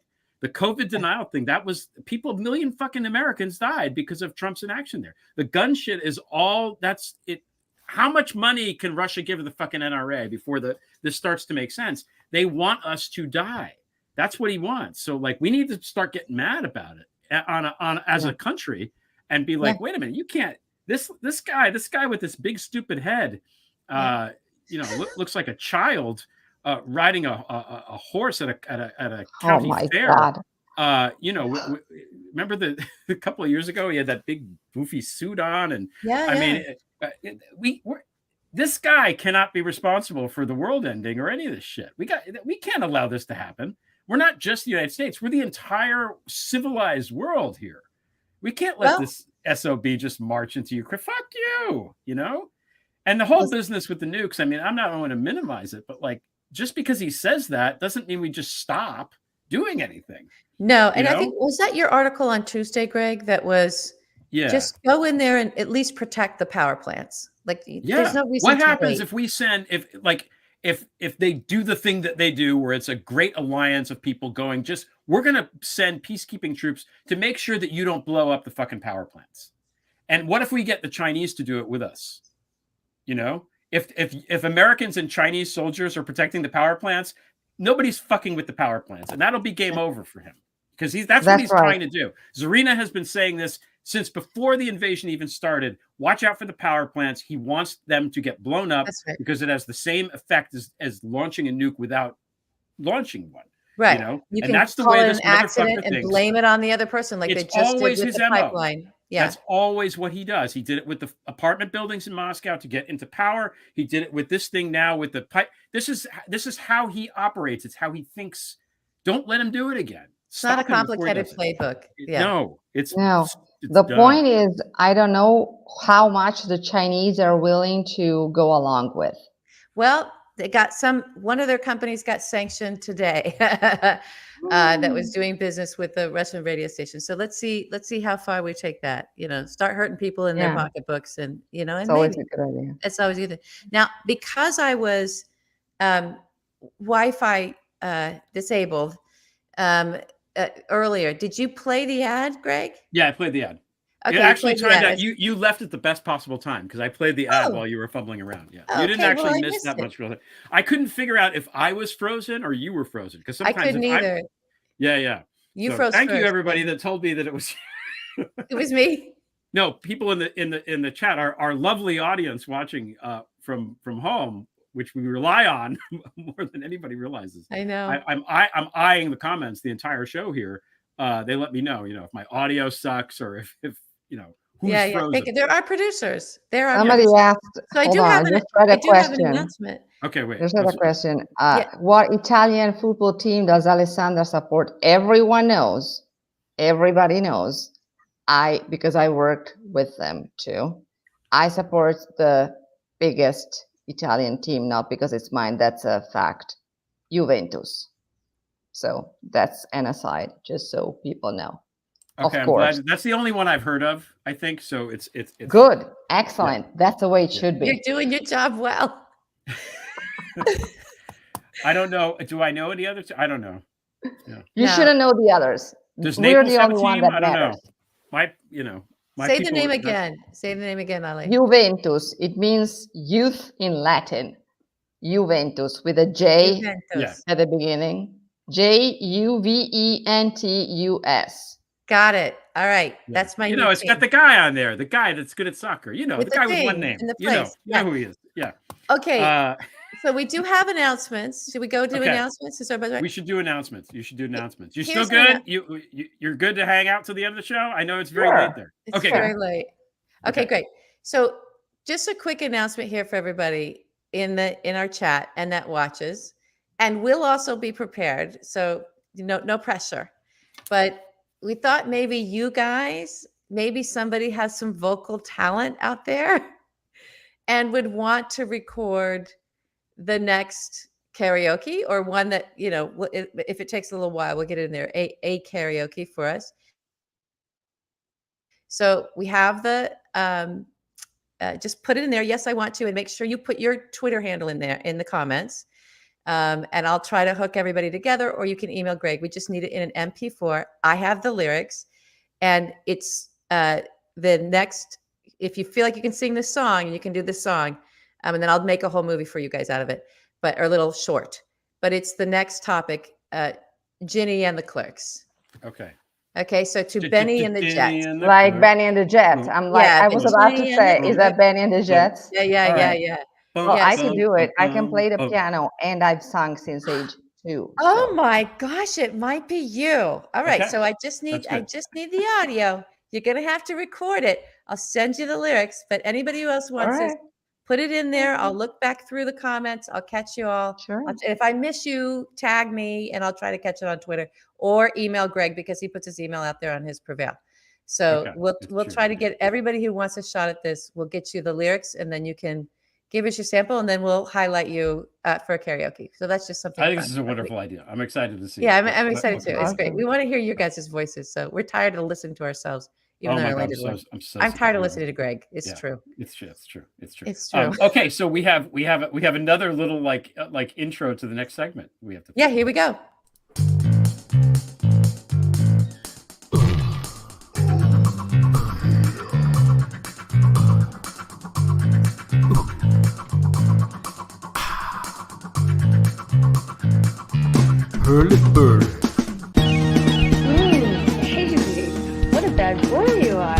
The COVID denial thing, that was a million fucking Americans died because of Trump's inaction there. The gun shit is all that's it. How much money can Russia give the fucking NRA before this starts to make sense? They want us to die. That's what he wants. So like, we need to start getting mad about it as a country and be like, wait a minute, you can't, this guy with this big stupid head, looks like a child, riding a horse at a county fair. God. Remember a couple of years ago, he had that big goofy suit on, and this guy cannot be responsible for the world ending or any of this shit. We can't allow this to happen. We're not just the United States. We're the entire civilized world here. We can't let this SOB just march into Ukraine. Fuck you, And the whole business with the nukes, I mean, I'm not going to minimize it, but like, just because he says that doesn't mean we just stop doing anything. No. And I think, was that your article on Tuesday, Greg? That was just go in there and at least protect the power plants. Like, there's no reason. What happens if we send, if they do the thing that they do, where it's a great alliance of people going, just we're going to send peacekeeping troops to make sure that you don't blow up the fucking power plants. And what if we get the Chinese to do it with us? You know, if Americans and Chinese soldiers are protecting the power plants, nobody's fucking with the power plants, and that'll be game over for him, because that's what he's trying to do. Zarina has been saying this since before the invasion even started. Watch out for the power plants. He wants them to get blown up because it has the same effect as launching a nuke without launching one. Right. You know, you and can that's the call way it this an accident and blame it on the other person, like they just did with the pipeline. Yeah. That's always what he does. He did it with the apartment buildings in Moscow to get into power. He did it with this thing now with the pipe. This is how he operates. It's how he thinks. Don't let him do it again. It's not a complicated playbook. Yeah. No, it's the point is, I don't know how much the Chinese are willing to go along with. Well, they got one of their companies got sanctioned today that was doing business with the Russian radio station. So let's see how far we take that. You know, start hurting people in their pocketbooks, and you know, and it's always a good idea. It's always a good thing. Now, because I was Wi-Fi disabled earlier, did you play the ad, Greg? Yeah, I played the ad. Okay, it actually turned out you left at the best possible time, because I played the ad while you were fumbling around. Yeah, you didn't actually miss that much. I couldn't figure out if I was frozen or you were frozen, because sometimes I couldn't either. Yeah. You froze. Thank you, everybody that told me that it was. It was me. No, people in the chat, our lovely audience watching from home, which we rely on more than anybody realizes. I know. I'm eyeing the comments the entire show here. They let me know, if my audio sucks, or if who's frozen. There are producers. Somebody asked. So I do have an announcement. Okay, wait. There's another question. What Italian football team does Alessandra support? Everybody knows. Because I worked with them too. I support the biggest Italian team, not because it's mine. That's a fact. Juventus. So that's an aside, just so people know. Okay, of course. I'm glad. That's the only one I've heard of, I think. So it's good, excellent. Yeah. That's the way it should be. You're doing your job well. I don't know. Do I know any other? I don't know. Yeah. You shouldn't know the others. We're the only one that matters. My Say the name again. Say the name again, Ali. Juventus. It means youth in Latin. Juventus with a J at the beginning. Juventus. Got it. All right. That's my new it's team. got the guy on there, the guy that's good at soccer. The guy with one name. You know who he is. Yeah. Okay. So we do have announcements. Should we go do announcements? Is everybody right? We should do announcements. You should do announcements. You still good? You're good to hang out till the end of the show? I know it's very late there. It's very late. Okay, great. So just a quick announcement here for everybody in our chat and that watches. And we'll also be prepared. So no pressure. But we thought maybe you guys, maybe somebody has some vocal talent out there and would want to record the next karaoke, or one that, if it takes a little while, we'll get it in there, a karaoke for us. So we have the, just put it in there. Yes, I want to. And make sure you put your Twitter handle in there in the comments. And I'll try to hook everybody together, or you can email Greg. We just need it in an MP4. I have the lyrics, and it's the next, if you feel like you can sing this song, you can do this song. And then I'll make a whole movie for you guys out of it, or a little short. But it's the next topic, Ginny and the Clerks. Okay, so to Benny and the Jets. Like Benny and the Jets. I'm like, I was about to say, is that Benny and the Jets? Yeah. Well, I can do it. I can play the piano, and I've sung since age 2. Oh my gosh, it might be you. All right, so I just need the audio. You're gonna have to record it. I'll send you the lyrics, but anybody who else wants this, put it in there. I'll look back through the comments. I'll catch you all. Sure. If I miss you, tag me, and I'll try to catch it on Twitter, or email Greg, because he puts his email out there on his Prevail. So we'll try to get everybody who wants a shot at this. We'll get you the lyrics, and then you can give us your sample, and then we'll highlight you for a karaoke. So that's just something. I think this is a wonderful idea. I'm excited to see. Yeah, I'm excited too. It's great. We want to hear your guys' voices. So we're tired of listening to ourselves even though I only did one. I'm tired of listening to Greg. It's true. It's true. It's true. It's true. It's true. Okay, so we have another little like intro to the next segment. We have to. Yeah, here we go. Hurly-burly. Baby, what a bad boy you are.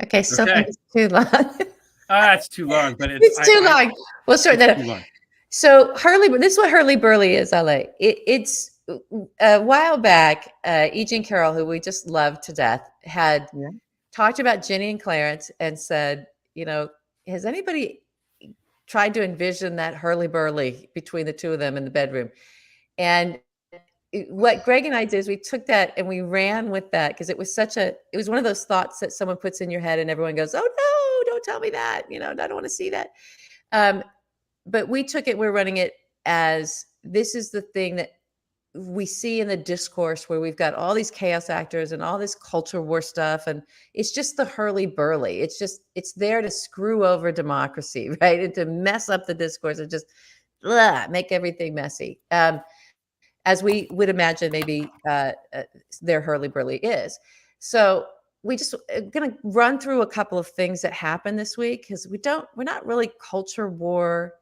Okay, something's too long. It's too long, but it's too long. We'll sort that out. So this is what hurly-burly is, LA. It's a while back, E. Jean Carroll, who we just love to death, had talked about Ginni and Clarence and said, has anybody tried to envision that hurly-burly between the two of them in the bedroom? And what Greg and I did is we took that and we ran with that because it was one of those thoughts that someone puts in your head and everyone goes, oh no, don't tell me that. I don't want to see that. But we took it, we're running it as this is the thing that we see in the discourse where we've got all these chaos actors and all this culture war stuff. And it's just the hurly-burly. It's there to screw over democracy, right? And to mess up the discourse and just make everything messy. As we would imagine maybe their hurly-burly is. So we just going to run through a couple of things that happened this week because we're not really culture war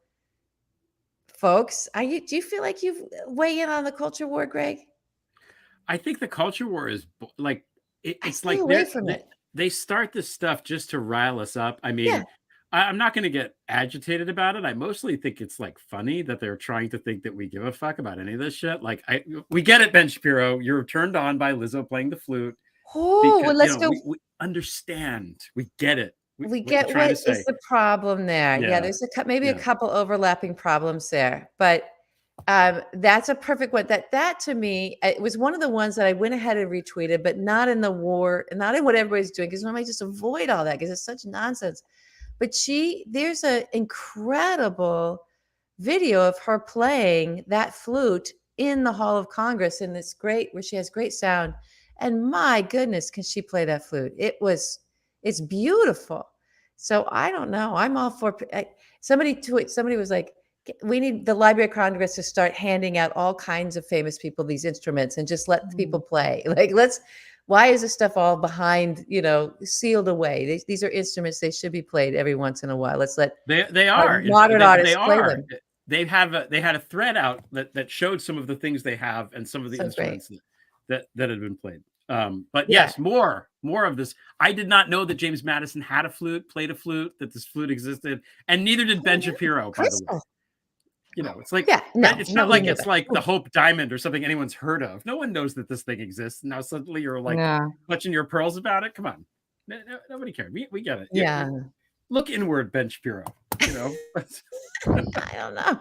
folks. Do you feel like you've weighed in on the culture war, Greg? I think the culture war is like it's like away from it. They start this stuff just to rile us up. I mean, I'm not going to get agitated about it. I mostly think it's like funny that they're trying to think that we give a fuck about any of this shit. Like we get it, Ben Shapiro. You're turned on by Lizzo playing the flute. Oh, well, let's go. We understand. We get it. We get what is the problem there. Yeah, there's maybe a couple overlapping problems there, but that's a perfect one. That to me, it was one of the ones that I went ahead and retweeted, but not in the war, not in what everybody's doing, because normally just avoid all that because it's such nonsense. But there's an incredible video of her playing that flute in the Hall of Congress in this where she has great sound. And my goodness, can she play that flute? It's beautiful. So I don't know. I'm all for somebody was like, we need the Library of Congress to start handing out all kinds of famous people these instruments and just let people play. Like, why is this stuff all behind, sealed away? These are instruments. They should be played every once in a while. Let's let they are modern artists play them. They had a thread out that showed some of the things they have and some of the instruments that had been played. But yes, more of this. I did not know that James Madison had a flute, played a flute, that this flute existed, and neither did Ben Shapiro, by the way. It's like it's not like it's like the Hope Diamond or something anyone's heard of. No one knows that this thing exists. Now suddenly you're like clutching your pearls about it. Come on, nobody cares. We get it. Yeah. Look inward, Ben Shapiro. I don't know,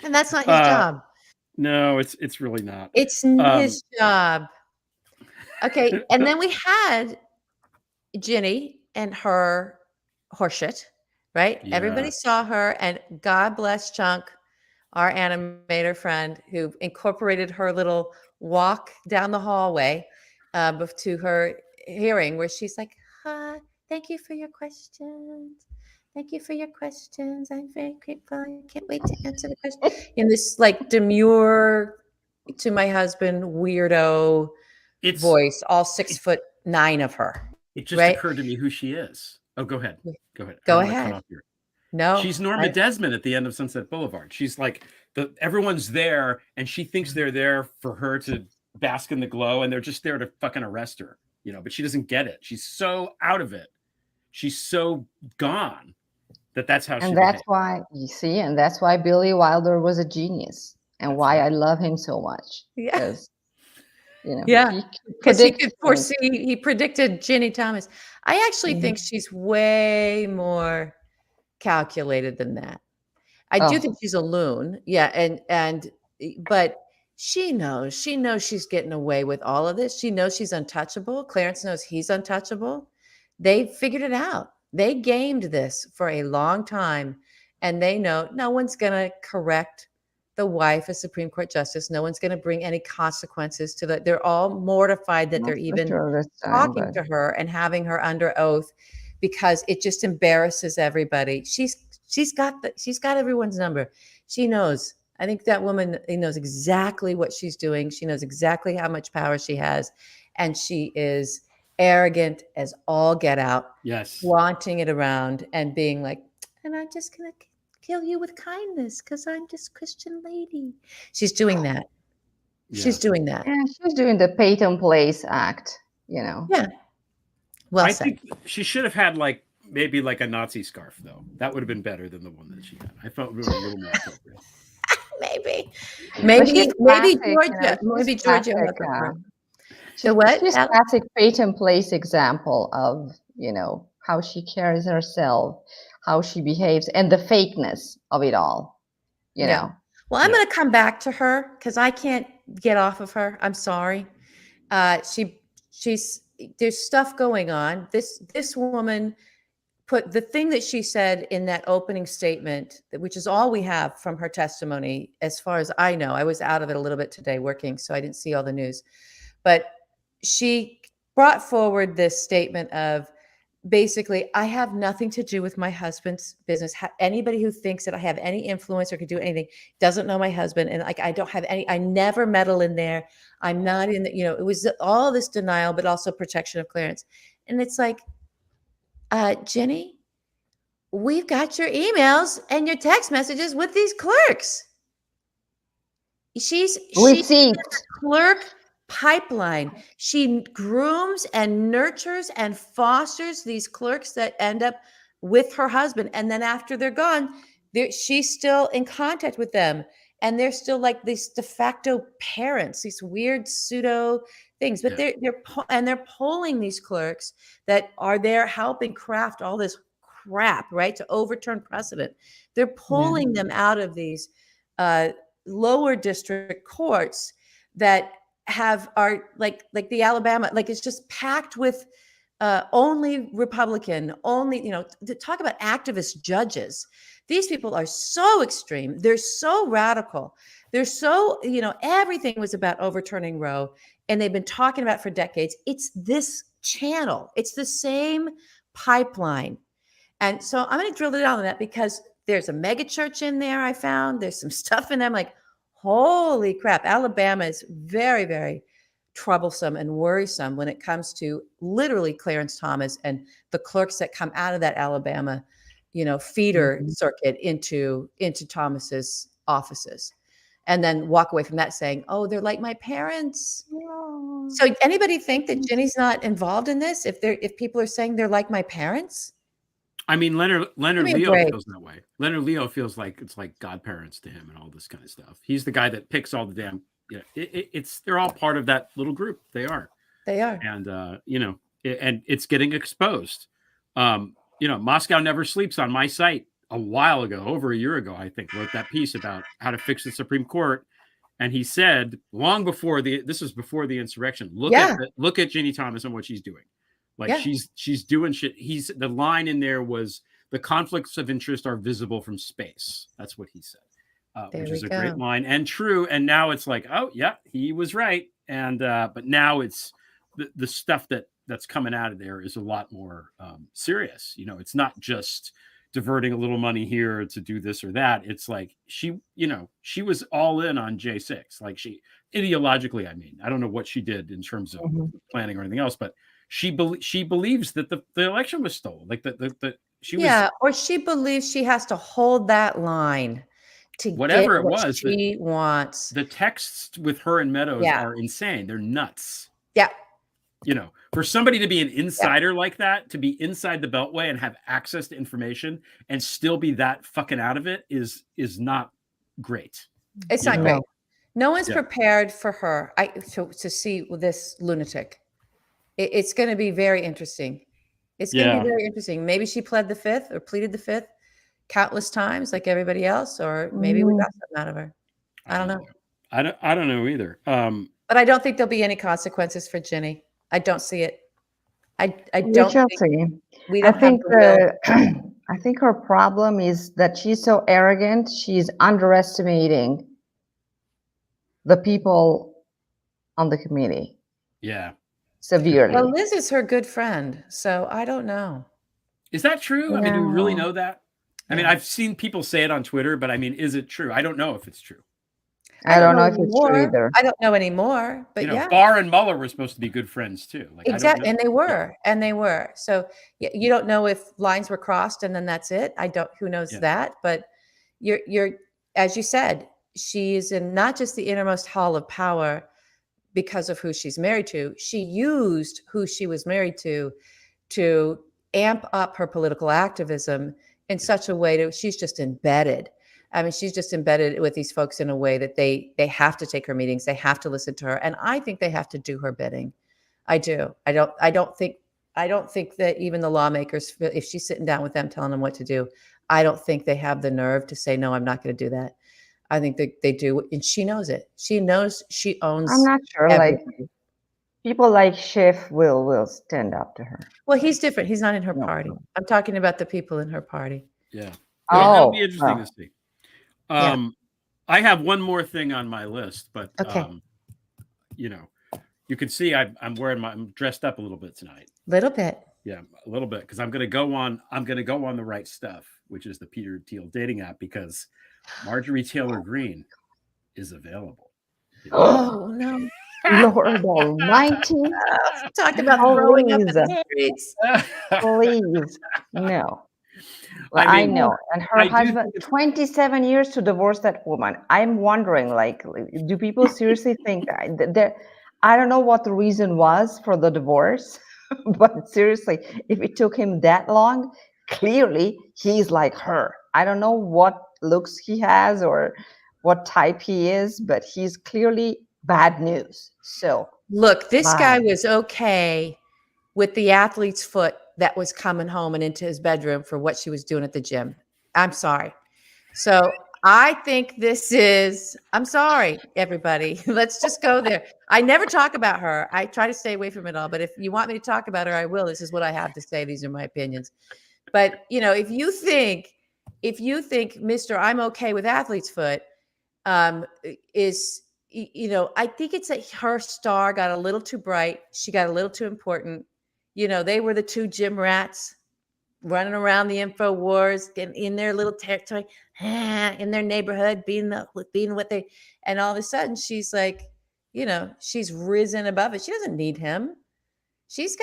and that's not his job. No, it's really not. It's his job. Okay, and then we had Ginni and her horseshit, right? Yeah. Everybody saw her, and God bless Chunk, our animator friend, who incorporated her little walk down the hallway to her hearing, where she's like, "Hi, thank you for your questions. Thank you for your questions. I'm very grateful. I can't wait to answer the question." In this like demure to my husband weirdo voice, all 6'9" of her. It just occurred to me who she is. Oh, go ahead. Go ahead. No, she's Norma Desmond at the end of Sunset Boulevard. She's like everyone's there, and she thinks they're there for her to bask in the glow, and they're just there to fucking arrest her. But she doesn't get it. She's so out of it. She's so gone that's how. And that's why and that's why Billy Wilder was a genius, and why I love him so much. Because because he could foresee. He predicted Ginni Thomas. I actually think she's way more calculated than that. I do think she's a loon. Yeah, but she knows she's getting away with all of this. She knows she's untouchable. Clarence knows he's untouchable. They figured it out. They gamed this for a long time, and they know no one's going to correct the wife of Supreme Court Justice. No one's going to bring any consequences to that. They're all mortified that they're even talking to her and having her under oath because it just embarrasses everybody. She's got everyone's number. She knows. I think that woman knows exactly what she's doing. She knows exactly how much power she has, and she is arrogant as all get out. Yes, flaunting it around and being like, and I'm just gonna kill you with kindness because I'm just Christian lady. She's doing that. Yeah. She's doing that. Yeah, she's doing the Peyton Place act. Yeah. Well, I think she should have had maybe a Nazi scarf though. That would have been better than the one that she had. I felt it was a little more appropriate. maybe classic, Georgia. So what? She's a classic Peyton Place example of how she carries herself, how she behaves, and the fakeness of it all. Well, I'm going to come back to her because I can't get off of her. I'm sorry. She's there's stuff going on. This woman put the thing that she said in that opening statement, which is all we have from her testimony, as far as I know. I was out of it a little bit today working, so I didn't see all the news. But she brought forward this statement of basically, I have nothing to do with my husband's business. Anybody who thinks that I have any influence or could do anything doesn't know my husband. And I don't have any, I never meddle in there. I'm not in the, it was all this denial, but also protection of clearance. And it's like, Ginni, we've got your emails and your text messages with these clerks. She's a clerk pipeline. She grooms and nurtures and fosters these clerks that end up with her husband. And then after they're gone, she's still in contact with them. And they're still like these de facto parents, these weird pseudo things. But they're polling these clerks that are there helping craft all this crap, right, to overturn precedent. They're pulling them out of these lower district courts that are like the Alabama, it's just packed with only Republican, to talk about activist judges. These people are so extreme. They're so radical. They're so, everything was about overturning Roe, and they've been talking about it for decades. It's this channel. It's the same pipeline. And so I'm going to drill down on that because there's a mega church in there. I found there's some stuff in there. I'm like, holy crap. Alabama is very, very troublesome and worrisome when it comes to literally Clarence Thomas and the clerks that come out of that Alabama, feeder circuit into Thomas's offices, and then walk away from that saying, oh, they're like my parents. Yeah. So anybody think that Ginni's not involved in this? If people are saying they're like my parents? I mean, Leonard Leo feels that way. Leonard Leo feels like it's like godparents to him and all this kind of stuff. He's the guy that picks all the damn. They're all part of that little group. They are. And and it's getting exposed. Moscow Never Sleeps on my site a while ago, over a year ago, I think, wrote that piece about how to fix the Supreme Court. And he said, long before this was before the insurrection, look at Ginni Thomas and what she's doing. She's doing shit. The line in there was, the conflicts of interest are visible from space. That's what he said, which is a great line and true. And now it's like, oh yeah, he was right. And but now it's the stuff that's coming out of there is a lot more serious. It's not just diverting a little money here to do this or that. It's like she was all in on J6. Like ideologically, I mean, I don't know what she did in terms of planning or anything else, but she believes that the election was stolen. Like or she believes she has to hold that line to whatever get what she wants. The texts with her and Meadows are insane. They're nuts. Yeah. For somebody to be an insider like that, to be inside the Beltway and have access to information and still be that fucking out of it is not great. It's not great. No one's prepared for her to see this lunatic. It's going to be very interesting. It's going to be very interesting. Maybe she pleaded the fifth countless times like everybody else, or maybe we got something out of her. I don't know. I don't know either. But I don't think there'll be any consequences for Ginni. I don't see it. I don't think we don't I think her problem is that she's so arrogant. She's underestimating the people on the committee. Yeah. Severely. Well, Liz is her good friend, so I don't know. Is that true? I mean, do we really know that? I mean, I've seen people say it on Twitter, but I mean, is it true? I don't know if it's true. I don't know if it's true either. I don't know anymore, but yeah. Barr and Mueller were supposed to be good friends too. Like, exactly, and they were. So you don't know if lines were crossed and then that's it. I don't. Who knows that? But you're as you said, she is in not just the innermost hall of power because of who she's married to. She used who she was married to amp up her political activism in such a way that she's just embedded. I mean, she's just embedded with these folks in a way that they have to take her meetings. They have to listen to her. And I think they have to do her bidding. I do. I don't think that even the lawmakers, if she's sitting down with them, telling them what to do, I don't think they have the nerve to say, no, I'm not going to do that. I think that they do. And she knows it. She knows she owns. I'm not sure. Everything. Like people like Schiff will stand up to her. Well, he's different. He's not in her party. I'm talking about the people in her party. Yeah. That'll be interesting to see. Yeah. I have one more thing on my list, but you can see I'm dressed up a little bit tonight. Little bit. Yeah, a little bit, because I'm going to go on The Right Stuff, which is the Peter Thiel dating app, because Marjorie Taylor Greene is available. Oh no. Lord Almighty. Talk about throwing up in the streets. Please. No. Well, I know. And her husband, 27 years to divorce that woman. I'm wondering, like, do people seriously think that? I don't know what the reason was for the divorce, but seriously, if it took him that long, clearly he's like her. I don't know what looks he has or what type he is, but he's clearly bad news. So look, this guy was okay with the athlete's foot that was coming home and into his bedroom for what she was doing at the gym. I'm sorry. So I think I'm sorry, everybody. Let's just go there. I never talk about her. I try to stay away from it all. But if you want me to talk about her, I will. This is what I have to say. These are my opinions. But, if you think Mr. I'm okay with athlete's foot is, I think it's that her star got a little too bright. She got a little too important. They were the two gym rats running around the info wars, getting in their little territory, in their neighborhood, being what they, and all of a sudden she's like, she's risen above it. She doesn't need him. She's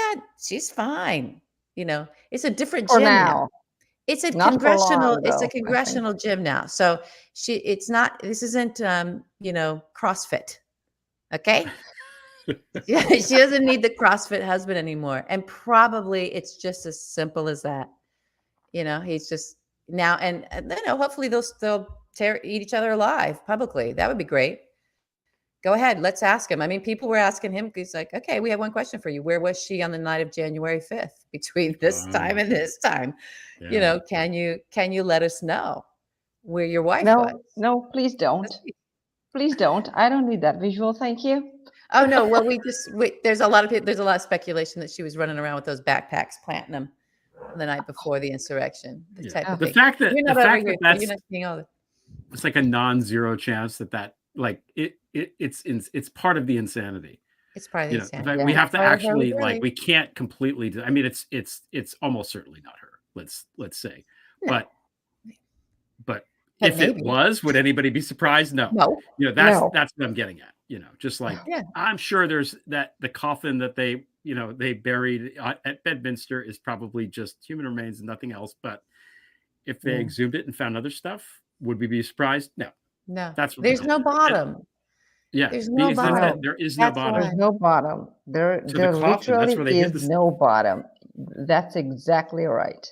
fine. It's a different gym now. It's a congressional gym now. So this isn't, CrossFit. Okay. Yeah, she doesn't need the CrossFit husband anymore. And probably it's just as simple as that. He's just now, and hopefully they'll eat each other alive publicly. That would be great. Go ahead. Let's ask him. I mean, people were asking him. He's like, okay, we have one question for you. Where was she on the night of January 5th between this time and this time? Yeah. Can you let us know where your wife was? No, please don't. Please don't. I don't need that visual. Thank you. Oh no. Well, there's a lot of speculation that she was running around with those backpacks, planting them the night before the insurrection. The fact that it's like a non-zero chance that like it's part of the insanity. It's part of the insanity. We have to actually we can't completely. I mean, it's almost certainly not her. Let's say, no. but if maybe. It was, would anybody be surprised? No. That's what I'm getting at. Just like I'm sure there's the coffin that they buried at Bedminster is probably just human remains and nothing else. But if they exhumed it and found other stuff, would we be surprised? No. That's what there's no bottom. There's no bottom. There is no bottom. There's no bottom. There literally is no bottom. That's exactly right.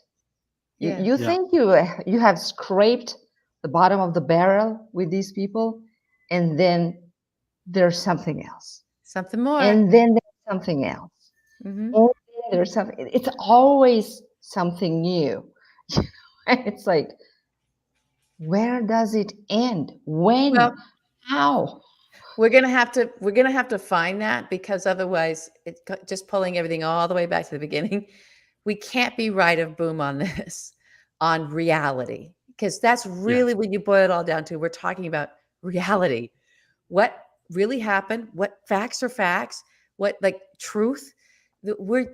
You think you have scraped the bottom of the barrel with these people, and then there's something else. Something more. And then there's something else. Mm-hmm. And then there's something. It's always something new. It's like, where does it end? When? How? We're gonna have to find that, because otherwise it's just pulling everything all the way back to the beginning. We can't be right of boom on this, on reality, because that's really when you boil it all down to. We're talking about reality. What really happened, what facts are facts, what like truth. We're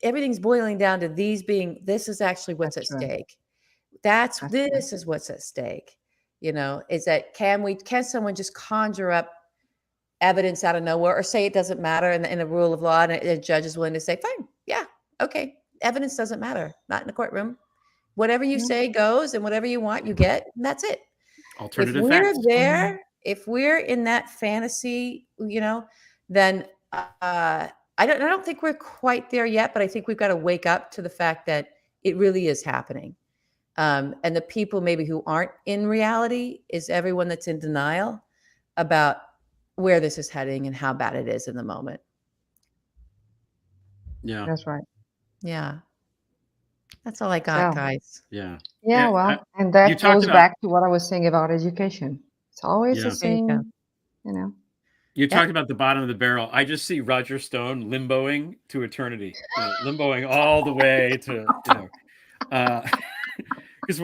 everything's boiling down to this is actually what's at stake. This is what's at stake. Is that can someone just conjure up evidence out of nowhere or say it doesn't matter in the rule of law, and a judge is willing to say, fine, yeah, okay, evidence doesn't matter, not in the courtrum. Whatever you say goes, and whatever you want, you get, and that's it. Alternative if facts. we're there, if we're in that fantasy, then I don't think we're quite there yet, but I think we've got to wake up to the fact that it really is happening. And the people maybe who aren't in reality is everyone that's in denial about where this is heading and how bad it is in the moment. Yeah, that's right. Yeah, that's all I got, guys. Yeah. Yeah, well, and that goes back to what I was saying about education. It's always the same, You talked about the bottom of the barrel. I just see Roger Stone limboing to eternity, limboing all the way to, because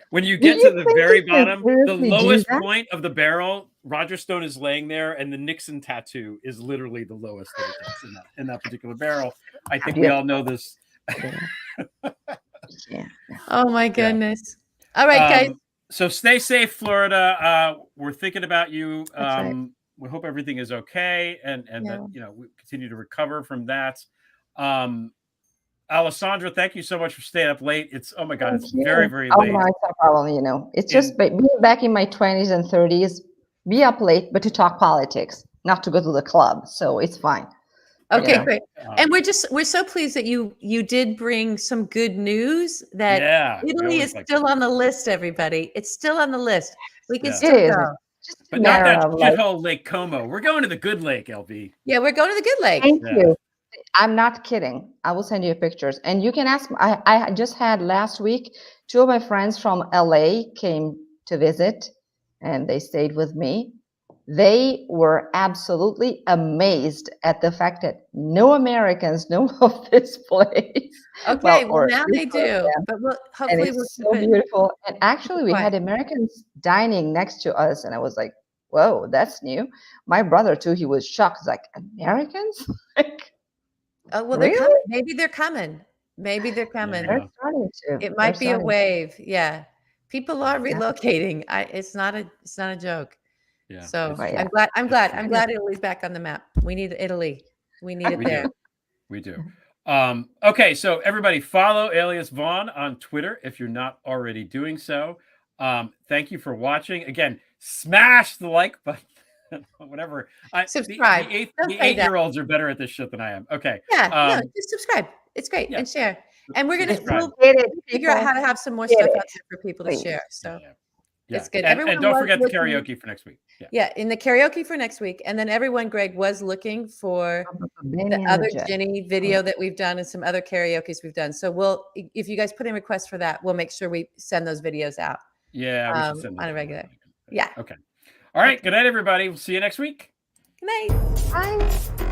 when you get to the very bottom, the lowest point of the barrel, Roger Stone is laying there, and the Nixon tattoo is literally the lowest that it gets in that particular barrel. I think we all know this. Oh my goodness. All right, guys. So stay safe, Florida. We're thinking about you. We hope everything is okay, and that we continue to recover from that. Alessandra, thank you so much for staying up late. It's it's very, very late. No, it's no problem. It's just being back in my 20s and 30s, be up late, but to talk politics, not to go to the club. So it's fine. Okay, great. And we're so pleased that you did bring some good news that Italy is still on the list, everybody. It's still on the list. We can still go. But not that shithole Lake Como. We're going to the good lake, LB. Yeah, we're going to the good lake. Thank you. I'm not kidding. I will send you pictures. And you can ask, I just had last week, 2 of my friends from LA came to visit and they stayed with me. They were absolutely amazed at the fact that no Americans know of this place. Okay, well now they do. But hopefully it's so beautiful. And actually we had Americans dining next to us, and I was like, whoa, that's new. My brother too, he was shocked. He's like, Americans? Oh, well, they're coming. Maybe they're coming. Maybe they're coming. They're starting to. It might be a wave. Yeah, people are relocating. It's not a joke. Yeah. So I'm glad Italy's back on the map. We need Italy. We need it there. We do. Okay, so everybody follow Alias Vaughn on Twitter if you're not already doing so. Thank you for watching. Again, smash the like button. Whatever. Subscribe. The 8-year-olds are better at this shit than I am. Okay. Yeah. Just subscribe. It's great, and share. And we'll figure out how to have some more stuff out there for people to share. So it's good. And don't forget the karaoke for next week. Yeah, in the karaoke for next week. And then everyone, Greg, was looking for the other Ginni video that we've done and some other karaokes we've done. So if you guys put in requests for that, we'll make sure we send those videos out. Yeah, we should send on a regular. Yeah. Okay. All right. Good night, everybody. We'll see you next week. Good night. Bye.